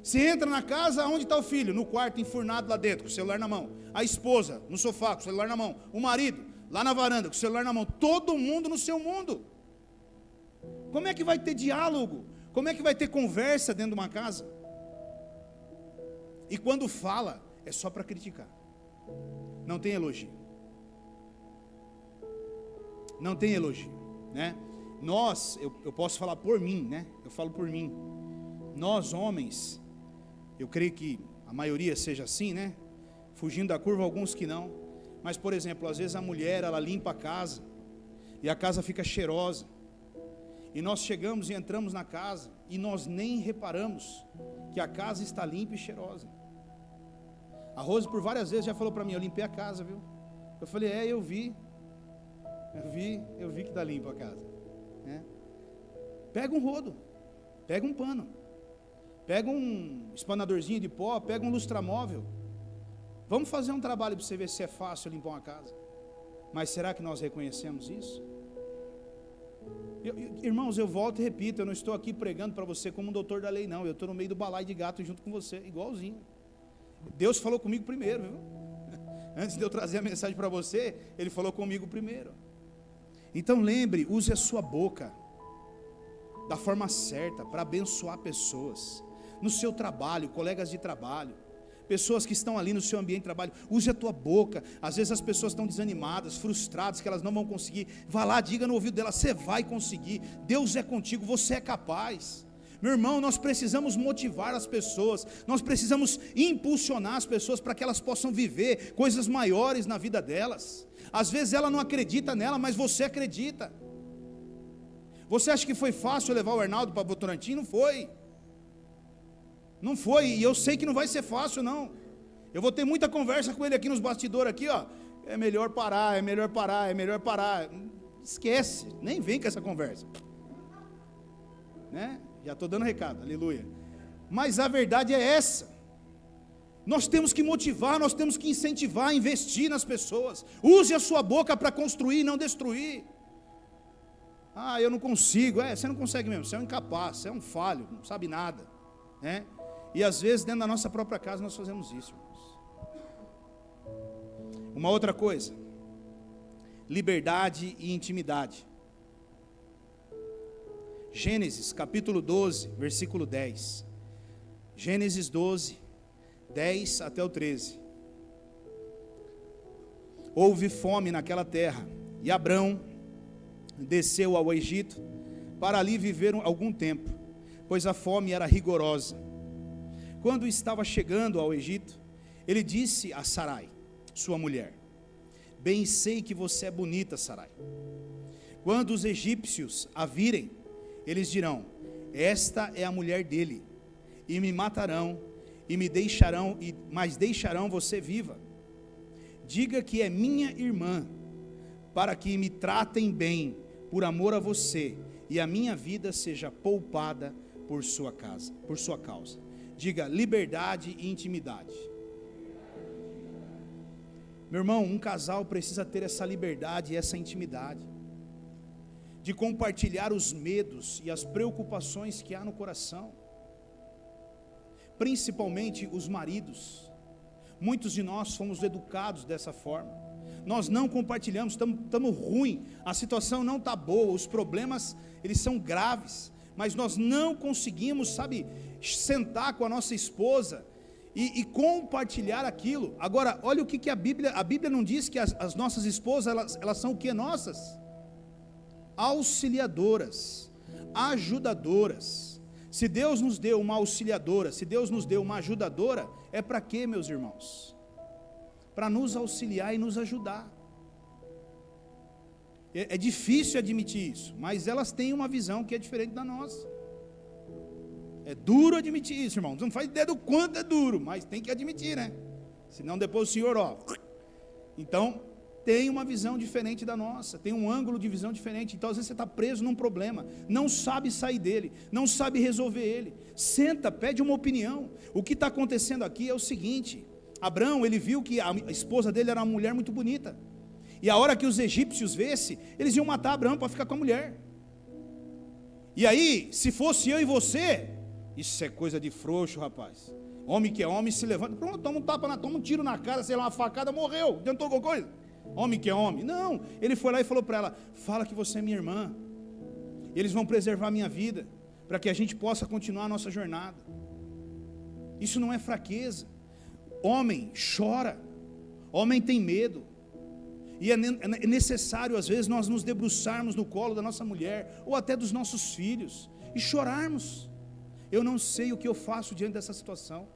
Você entra na casa, onde está o filho? No quarto, enfurnado lá dentro, com o celular na mão. A esposa, no sofá, com o celular na mão. O marido, lá na varanda, com o celular na mão. Todo mundo no seu mundo. Como é que vai ter diálogo? Como é que vai ter conversa dentro de uma casa? E quando fala, é só para criticar. Não tem elogio. Não tem elogio, né? Eu posso falar por mim, né? Eu falo por mim. Nós homens, eu creio que a maioria seja assim, né? Fugindo da curva, alguns que não. Mas, por exemplo, às vezes a mulher, ela limpa a casa e a casa fica cheirosa. E nós chegamos e entramos na casa e nós nem reparamos que a casa está limpa e cheirosa. A Rose por várias vezes já falou para mim: eu limpei a casa, viu? Eu falei: eu vi que está limpa a casa, né? Pega um rodo, pega um pano, pega um espanadorzinho de pó, pega um lustramóvel. Vamos fazer um trabalho para você ver se é fácil limpar uma casa. Mas será que nós reconhecemos isso? Irmãos, eu volto e repito, eu não estou aqui pregando para você como um doutor da lei, não. Eu estou no meio do balaio de gato junto com você, igualzinho. Deus falou comigo primeiro, viu? Antes de eu trazer a mensagem para você, Ele falou comigo primeiro. Então lembre, use a sua boca da forma certa para abençoar pessoas, no seu trabalho, colegas de trabalho, pessoas que estão ali no seu ambiente de trabalho. Use a tua boca. Às vezes as pessoas estão desanimadas, frustradas, que elas não vão conseguir. Vá lá, diga no ouvido dela: você vai conseguir, Deus é contigo, você é capaz. Meu irmão, nós precisamos motivar as pessoas, nós precisamos impulsionar as pessoas para que elas possam viver coisas maiores na vida delas. Às vezes ela não acredita nela, mas você acredita. Você acha que foi fácil levar o Arnaldo para Votorantim? Não foi. Não foi, e eu sei que não vai ser fácil, não. Eu vou ter muita conversa com ele aqui nos bastidores, aqui, ó. É melhor parar, é melhor parar, é melhor parar. Esquece, nem vem com essa conversa, né? Já estou dando recado, aleluia. Mas a verdade é essa. Nós temos que motivar, nós temos que incentivar, investir nas pessoas. Use a sua boca para construir, não destruir. Eu não consigo. Você não consegue mesmo, você é um incapaz, você é um falho, não sabe nada, né? E às vezes dentro da nossa própria casa nós fazemos isso, irmãos. Uma outra coisa: liberdade e intimidade. Gênesis capítulo 12, versículo 10. Gênesis 12, 10 até o 13. houve fome naquela terra, e Abrão desceu ao Egito para ali viver algum tempo, pois a fome era rigorosa. Quando estava chegando ao Egito, ele disse a Sarai, sua mulher: bem sei que você é bonita, Sarai. Quando os egípcios a virem, eles dirão: esta é a mulher dele, e me matarão, e me deixarão, mas deixarão você viva. Diga que é minha irmã, para que me tratem bem, por amor a você, e a minha vida seja poupada por sua causa. Diga: liberdade e intimidade. Meu irmão, um casal precisa ter essa liberdade e essa intimidade, de compartilhar os medos e as preocupações que há no coração, principalmente os maridos. Muitos de nós fomos educados dessa forma, nós não compartilhamos, estamos ruim, a situação não está boa, os problemas eles são graves, mas nós não conseguimos, sentar com a nossa esposa e compartilhar aquilo. Agora, olha o que a Bíblia não diz que as nossas esposas, elas são o que nossas? Auxiliadoras, ajudadoras. Se Deus nos deu uma auxiliadora, se Deus nos deu uma ajudadora, é para quê, meus irmãos? Para nos auxiliar e nos ajudar. É difícil admitir isso, mas elas têm uma visão que é diferente da nossa. É duro admitir isso, irmão. Você não faz ideia do quanto é duro, mas tem que admitir, né? Senão depois o Senhor, Então, tem uma visão diferente da nossa, tem um ângulo de visão diferente. Então, às vezes você está preso num problema, não sabe sair dele, não sabe resolver ele. Senta, pede uma opinião. O que está acontecendo aqui é o seguinte: Abrão, ele viu que a esposa dele era uma mulher muito bonita, e a hora que os egípcios vissem, eles iam matar Abrão para ficar com a mulher. E aí, se fosse eu e você, isso é coisa de frouxo, rapaz. Homem que é homem se levanta, pronto, toma um tapa, toma um tiro na cara, sei lá, uma facada, morreu, adiantou alguma coisa? Homem que é homem, não. Ele foi lá e falou para ela: fala que você é minha irmã, eles vão preservar a minha vida, para que a gente possa continuar a nossa jornada. Isso não é fraqueza. Homem chora, homem tem medo, e é necessário às vezes nós nos debruçarmos no colo da nossa mulher, ou até dos nossos filhos, e chorarmos. Eu não sei o que eu faço diante dessa situação,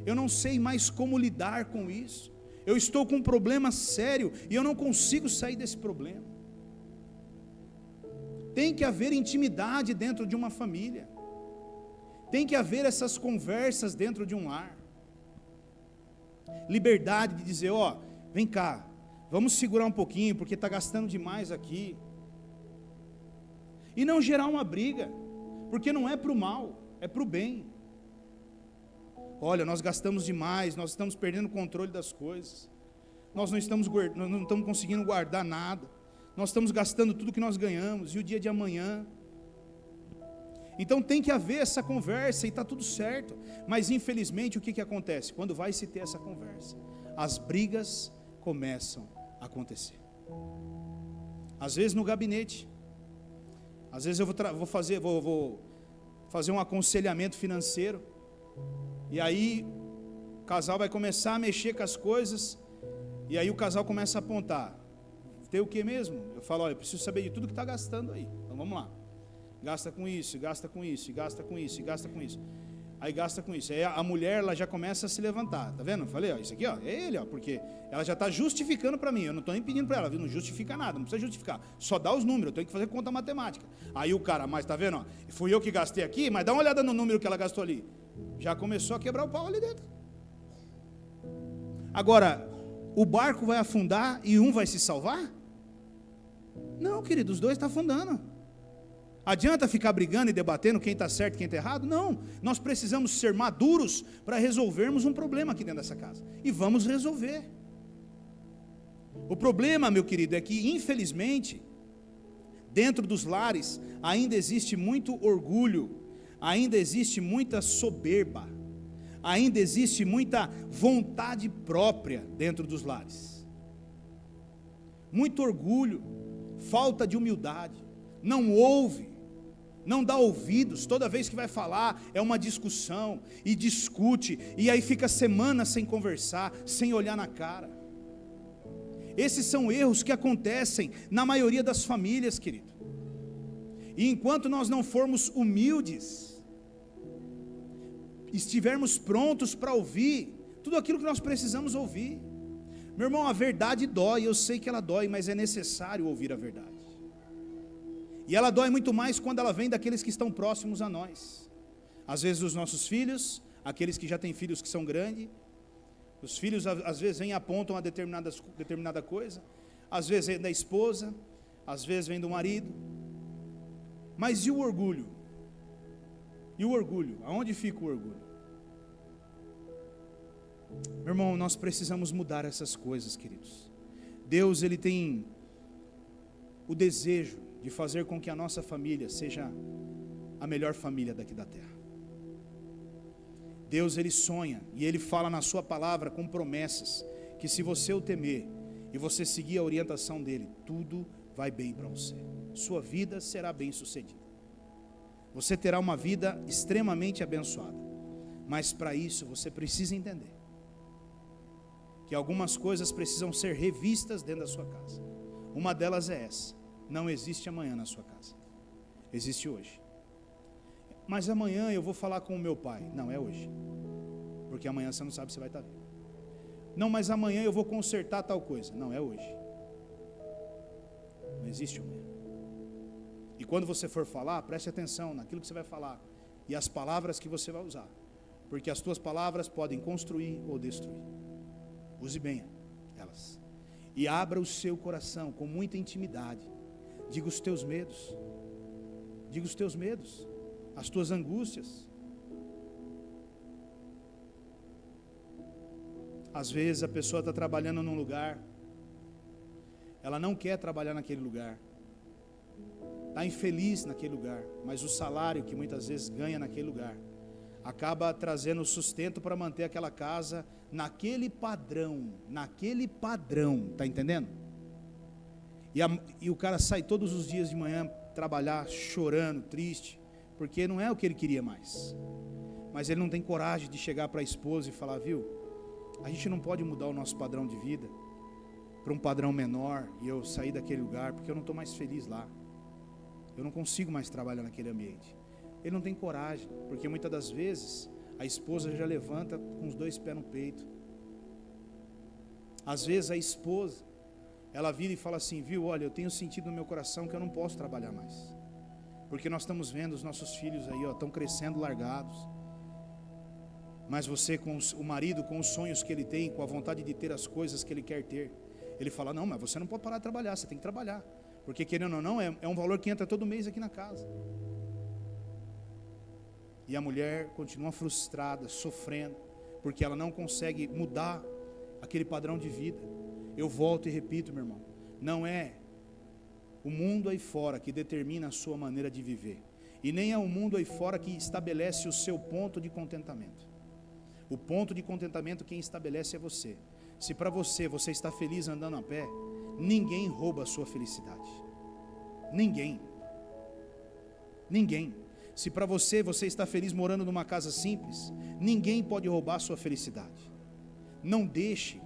eu não sei mais como lidar com isso, eu estou com um problema sério, e eu não consigo sair desse problema. Tem que haver intimidade dentro de uma família, tem que haver essas conversas dentro de um lar, liberdade de dizer: vem cá, vamos segurar um pouquinho, porque está gastando demais aqui, e não gerar uma briga, porque não é para o mal, é para o bem. Olha, nós gastamos demais, nós estamos perdendo o controle das coisas, nós não estamos conseguindo guardar nada, nós estamos gastando tudo que nós ganhamos, e o dia de amanhã. Então tem que haver essa conversa, e está tudo certo, mas infelizmente o que acontece? Quando vai se ter essa conversa, as brigas começam a acontecer. Às vezes no gabinete, às vezes eu vou fazer um aconselhamento financeiro, e aí o casal vai começar a mexer com as coisas, e aí o casal começa a apontar: tem o que mesmo? Eu falo: olha, eu preciso saber de tudo que está gastando aí, então vamos lá. Gasta com isso, gasta com isso, gasta com isso, gasta com isso. Aí gasta com isso. Aí a mulher, ela já começa a se levantar. Tá vendo? Eu falei: isso aqui, é ele, porque ela já está justificando para mim. Eu não estou nem pedindo para ela, viu? Não justifica nada, não precisa justificar. Só dá os números, eu tenho que fazer conta matemática. Aí o cara: mas tá vendo? Fui eu que gastei aqui, mas dá uma olhada no número que ela gastou ali. Já começou a quebrar o pau ali dentro. Agora, o barco vai afundar e um vai se salvar? Não, querido, os dois estão afundando. Adianta ficar brigando e debatendo quem está certo e quem está errado? Não, nós precisamos ser maduros para resolvermos um problema aqui dentro dessa casa, e vamos resolver. O problema, meu querido, é que infelizmente, dentro dos lares, ainda existe muito orgulho, ainda existe muita soberba, ainda existe muita vontade própria dentro dos lares, muito orgulho, falta de humildade, não ouve, não dá ouvidos, toda vez que vai falar é uma discussão, e discute, e aí fica semanas sem conversar, sem olhar na cara. Esses são erros que acontecem na maioria das famílias, querido. E enquanto nós não formos humildes, estivermos prontos para ouvir tudo aquilo que nós precisamos ouvir. Meu irmão, a verdade dói, eu sei que ela dói, mas é necessário ouvir a verdade. E ela dói muito mais quando ela vem daqueles que estão próximos a nós. Às vezes os nossos filhos, aqueles que já têm filhos que são grandes, os filhos às vezes vêm e apontam a determinada coisa, às vezes vem da esposa, às vezes vem do marido. Mas e o orgulho? E o orgulho? Aonde fica o orgulho? Meu irmão, nós precisamos mudar essas coisas, queridos. Deus, Ele tem o desejo de fazer com que a nossa família seja a melhor família daqui da terra. Deus, Ele sonha e Ele fala na sua palavra com promessas, que se você o temer e você seguir a orientação dEle, tudo vai bem para você. Sua vida será bem sucedida. Você terá uma vida extremamente abençoada. Mas para isso você precisa entender que algumas coisas precisam ser revistas dentro da sua casa. Uma delas é essa: não existe amanhã na sua casa, existe hoje. Mas amanhã eu vou falar com o meu pai. Não, é hoje, porque amanhã você não sabe se vai estar vivo. Não, mas amanhã eu vou consertar tal coisa. Não, é hoje. Não existe amanhã. E quando você for falar, preste atenção naquilo que você vai falar e as palavras que você vai usar, porque as tuas palavras podem construir ou destruir. Use bem elas e abra o seu coração com muita intimidade. Diga os teus medos, diga os teus medos, as tuas angústias. Às vezes a pessoa está trabalhando num lugar, ela não quer trabalhar naquele lugar, está infeliz naquele lugar, mas o salário que muitas vezes ganha naquele lugar acaba trazendo sustento para manter aquela casa naquele padrão, está entendendo? E o cara sai todos os dias de manhã trabalhar chorando, triste, porque não é o que ele queria mais, mas ele não tem coragem de chegar para a esposa e falar: viu, a gente não pode mudar o nosso padrão de vida para um padrão menor e eu sair daquele lugar, porque eu não estou mais feliz lá, eu não consigo mais trabalhar naquele ambiente. Ele não tem coragem, porque muitas das vezes a esposa já levanta com os dois pés no peito. Às vezes a esposa, ela vira e fala assim: viu, olha, eu tenho sentido no meu coração que eu não posso trabalhar mais, porque nós estamos vendo os nossos filhos aí, estão crescendo largados, mas você com o marido, com os sonhos que ele tem, com a vontade de ter as coisas que ele quer ter, ele fala: não, mas você não pode parar de trabalhar, você tem que trabalhar, porque querendo ou não, é um valor que entra todo mês aqui na casa. E a mulher continua frustrada, sofrendo, porque ela não consegue mudar aquele padrão de vida. Eu volto e repito, meu irmão, não é o mundo aí fora que determina a sua maneira de viver, e nem é o mundo aí fora que estabelece o seu ponto de contentamento. O ponto de contentamento quem estabelece é você. Se para você está feliz andando a pé, ninguém rouba a sua felicidade. Ninguém. Se para você está feliz morando numa casa simples, ninguém pode roubar a sua felicidade. Não deixe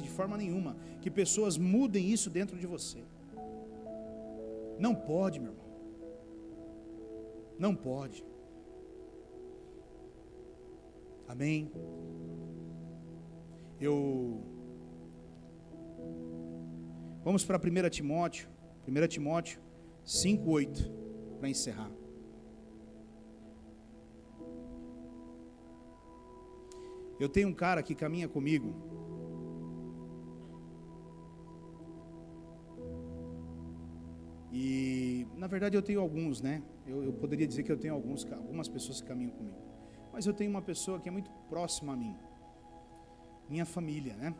de forma nenhuma que pessoas mudem isso dentro de você. Não pode, meu irmão. Não pode. Amém? Vamos para 1 Timóteo 5:8, para encerrar. Eu tenho um cara que caminha comigo, e na verdade eu tenho alguns, né? Eu poderia dizer que eu tenho algumas pessoas que caminham comigo, mas eu tenho uma pessoa que é muito próxima a mim, minha família, né?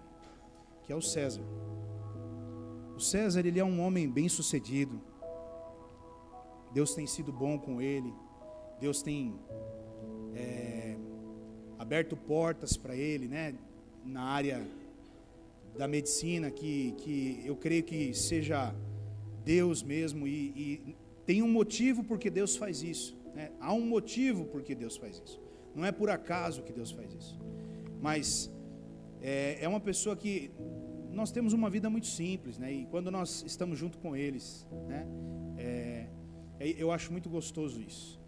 Que é o César. O César, ele é um homem bem sucedido. Deus tem sido bom com ele. Deus tem aberto portas para ele, né? Na área da medicina, que eu creio que seja Deus mesmo, e tem um motivo porque Deus faz isso, né? Há um motivo porque Deus faz isso. Não é por acaso que Deus faz isso. Mas é uma pessoa que nós temos uma vida muito simples, né? E quando nós estamos junto com eles, né? Eu acho muito gostoso isso,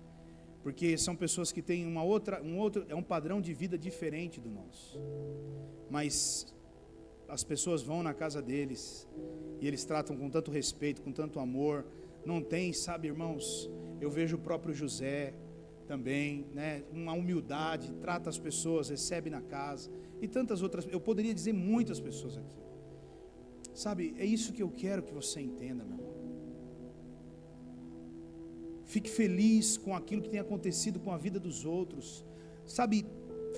porque são pessoas que têm um padrão de vida diferente do nosso, mas as pessoas vão na casa deles e eles tratam com tanto respeito, com tanto amor. Não tem, sabe, irmãos, eu vejo o próprio José também, né? Uma humildade, trata as pessoas, recebe na casa, e tantas outras, eu poderia dizer muitas pessoas aqui. Sabe, é isso que eu quero que você entenda, meu irmão. Fique feliz com aquilo que tem acontecido com a vida dos outros. Sabe,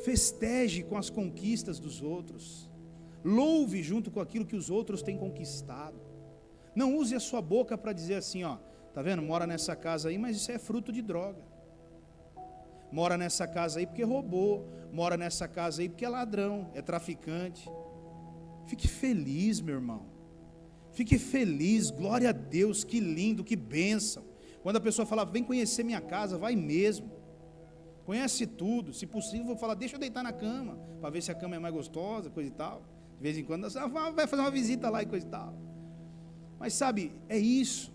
festeje com as conquistas dos outros. Louve junto com aquilo que os outros têm conquistado. Não use a sua boca para dizer assim, ó, tá vendo, mora nessa casa aí, mas isso é fruto de droga. Mora nessa casa aí porque roubou. Mora nessa casa aí porque é ladrão, é traficante. Fique feliz, meu irmão. Fique feliz, glória a Deus, que lindo, que bênção. Quando a pessoa fala, vem conhecer minha casa, vai mesmo. Conhece tudo, se possível, vou falar, deixa eu deitar na cama, para ver se a cama é mais gostosa, coisa e tal. De vez em quando, você vai fazer uma visita lá e coisa e tal. Mas sabe, é isso.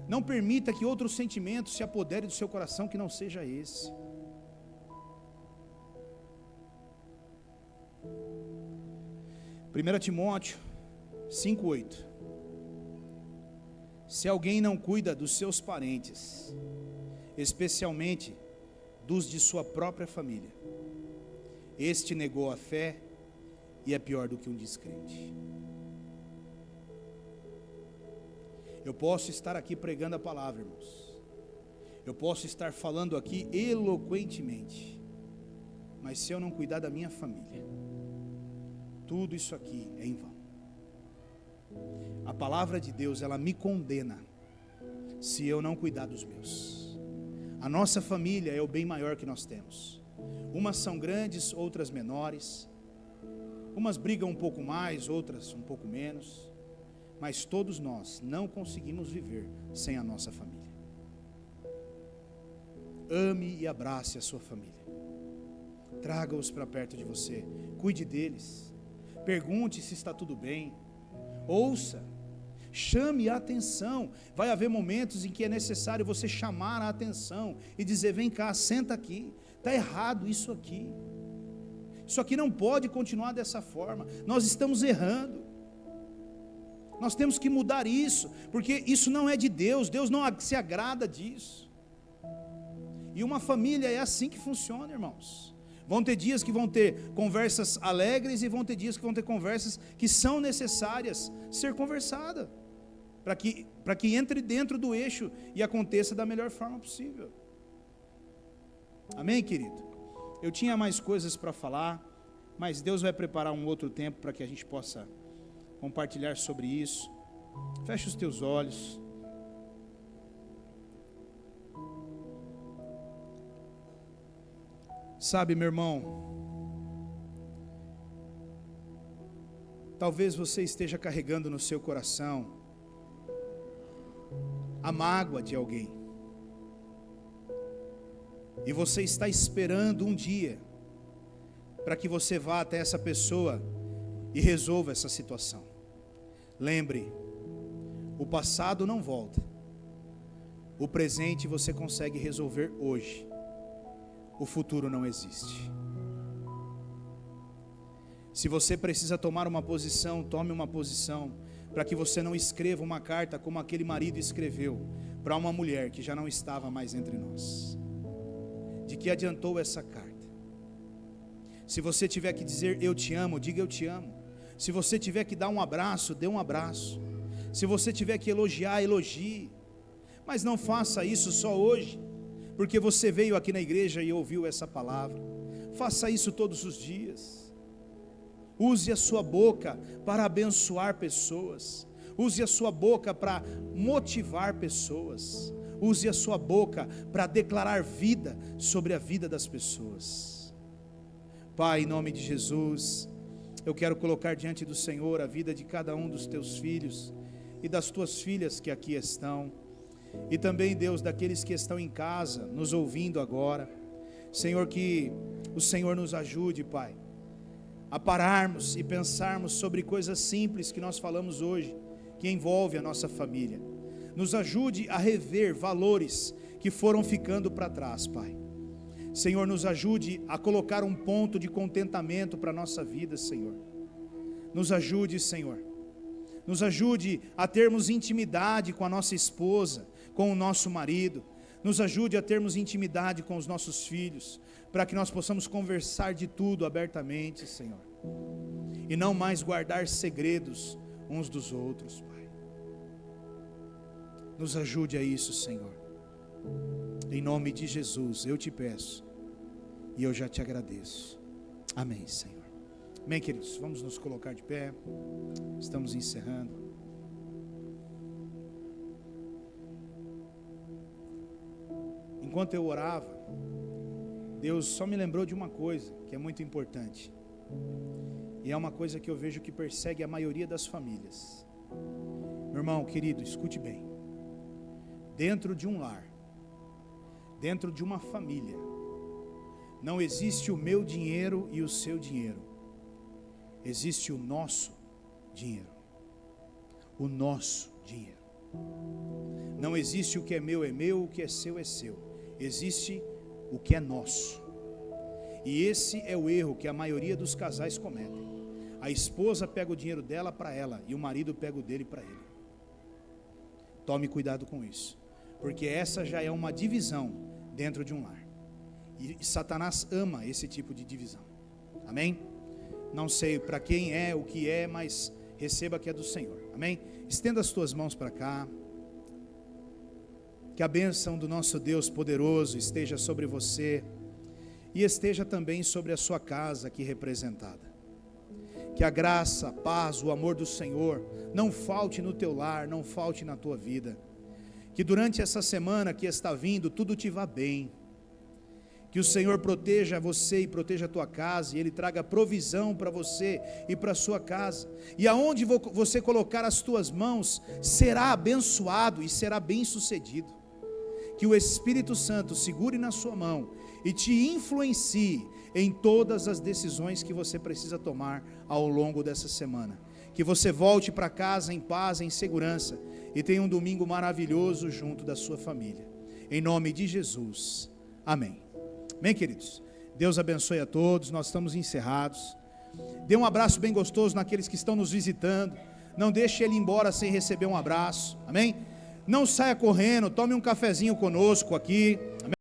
Não permita que outros sentimentos se apoderem do seu coração que não seja esse. Primeira Timóteo 5:8. Se alguém não cuida dos seus parentes, especialmente dos de sua própria família, este negou a fé e é pior do que um descrente. Eu posso estar aqui pregando a palavra, irmãos. Eu posso estar falando aqui eloquentemente, mas se eu não cuidar da minha família, tudo isso aqui é em vão. A palavra de Deus, ela me condena se eu não cuidar dos meus. A nossa família é o bem maior que nós temos. Umas são grandes, outras menores. Umas brigam um pouco mais, outras um pouco menos. Mas todos nós não conseguimos viver sem a nossa família. Ame e abrace a sua família. Traga-os para perto de você. Cuide deles. Pergunte se está tudo bem. Ouça. Chame a atenção. Vai haver momentos em que é necessário você chamar a atenção e dizer, vem cá, senta aqui. Está errado isso aqui. Isso aqui não pode continuar dessa forma. Nós estamos errando. Nós temos que mudar isso, porque isso não é de Deus. Deus não se agrada disso. E uma família é assim que funciona, irmãos. Vão ter dias que vão ter conversas alegres e vão ter dias que vão ter conversas que são necessárias ser conversada, para que entre dentro do eixo e aconteça da melhor forma possível. Amém, querido? Eu tinha mais coisas para falar, mas Deus vai preparar um outro tempo para que a gente possa compartilhar sobre isso. Feche os teus olhos. Sabe, meu irmão, talvez você esteja carregando no seu coração a mágoa de alguém, e você está esperando um dia para que você vá até essa pessoa e resolva essa situação. Lembre, o passado não volta, o presente você consegue resolver hoje, o futuro não existe. Se você precisa tomar uma posição, tome uma posição, para que você não escreva uma carta como aquele marido escreveu para uma mulher que já não estava mais entre nós. De que adiantou essa carta? Se você tiver que dizer eu te amo, diga eu te amo. Se você tiver que dar um abraço, dê um abraço. Se você tiver que elogiar, elogie. Mas não faça isso só hoje, porque você veio aqui na igreja e ouviu essa palavra. Faça isso todos os dias. Use a sua boca para abençoar pessoas. Use a sua boca para motivar pessoas. Use a sua boca para declarar vida sobre a vida das pessoas. Pai, em nome de Jesus, eu quero colocar diante do Senhor a vida de cada um dos teus filhos e das tuas filhas que aqui estão. E também, Deus, daqueles que estão em casa, nos ouvindo agora. Senhor, que o Senhor nos ajude, Pai, a pararmos e pensarmos sobre coisas simples que nós falamos hoje, que envolve a nossa família. Nos ajude a rever valores que foram ficando para trás, Pai. Senhor, nos ajude a colocar um ponto de contentamento para a nossa vida, Senhor. Nos ajude, Senhor. Nos ajude a termos intimidade com a nossa esposa, com o nosso marido. Nos ajude a termos intimidade com os nossos filhos, para que nós possamos conversar de tudo abertamente, Senhor. E não mais guardar segredos uns dos outros, Pai. Nos ajude a isso, Senhor. Em nome de Jesus, eu te peço. E eu já te agradeço. Amém, Senhor. Amém, queridos. Vamos nos colocar de pé. Estamos encerrando. Enquanto eu orava, Deus só me lembrou de uma coisa que é muito importante. E é uma coisa que eu vejo que persegue a maioria das famílias. Meu irmão, querido, escute bem. Dentro de um lar, dentro de uma família, não existe o meu dinheiro e o seu dinheiro. Existe o nosso dinheiro. O nosso dinheiro. Não existe o que é meu, o que é seu é seu. Existe o que é nosso. E esse é o erro que a maioria dos casais cometem. A esposa pega o dinheiro dela para ela e o marido pega o dele para ele. Tome cuidado com isso, porque essa já é uma divisão dentro de um lar. E Satanás ama esse tipo de divisão. Amém? Não sei para quem é, o que é, mas receba que é do Senhor. Amém? Estenda as tuas mãos para cá. Que a bênção do nosso Deus poderoso esteja sobre você e esteja também sobre a sua casa aqui representada. Que a graça, a paz, o amor do Senhor não falte no teu lar, não falte na tua vida. Que durante essa semana que está vindo, tudo te vá bem. Que o Senhor proteja você e proteja a tua casa, e Ele traga provisão para você e para a sua casa. E aonde você colocar as tuas mãos, será abençoado e será bem sucedido. Que o Espírito Santo segure na sua mão e te influencie em todas as decisões que você precisa tomar ao longo dessa semana. Que você volte para casa em paz, em segurança, e tenha um domingo maravilhoso junto da sua família. Em nome de Jesus. Amém. Amém, queridos? Deus abençoe a todos, nós estamos encerrados. Dê um abraço bem gostoso naqueles que estão nos visitando. Não deixe ele ir embora sem receber um abraço. Amém? Não saia correndo, tome um cafezinho conosco aqui. Amém?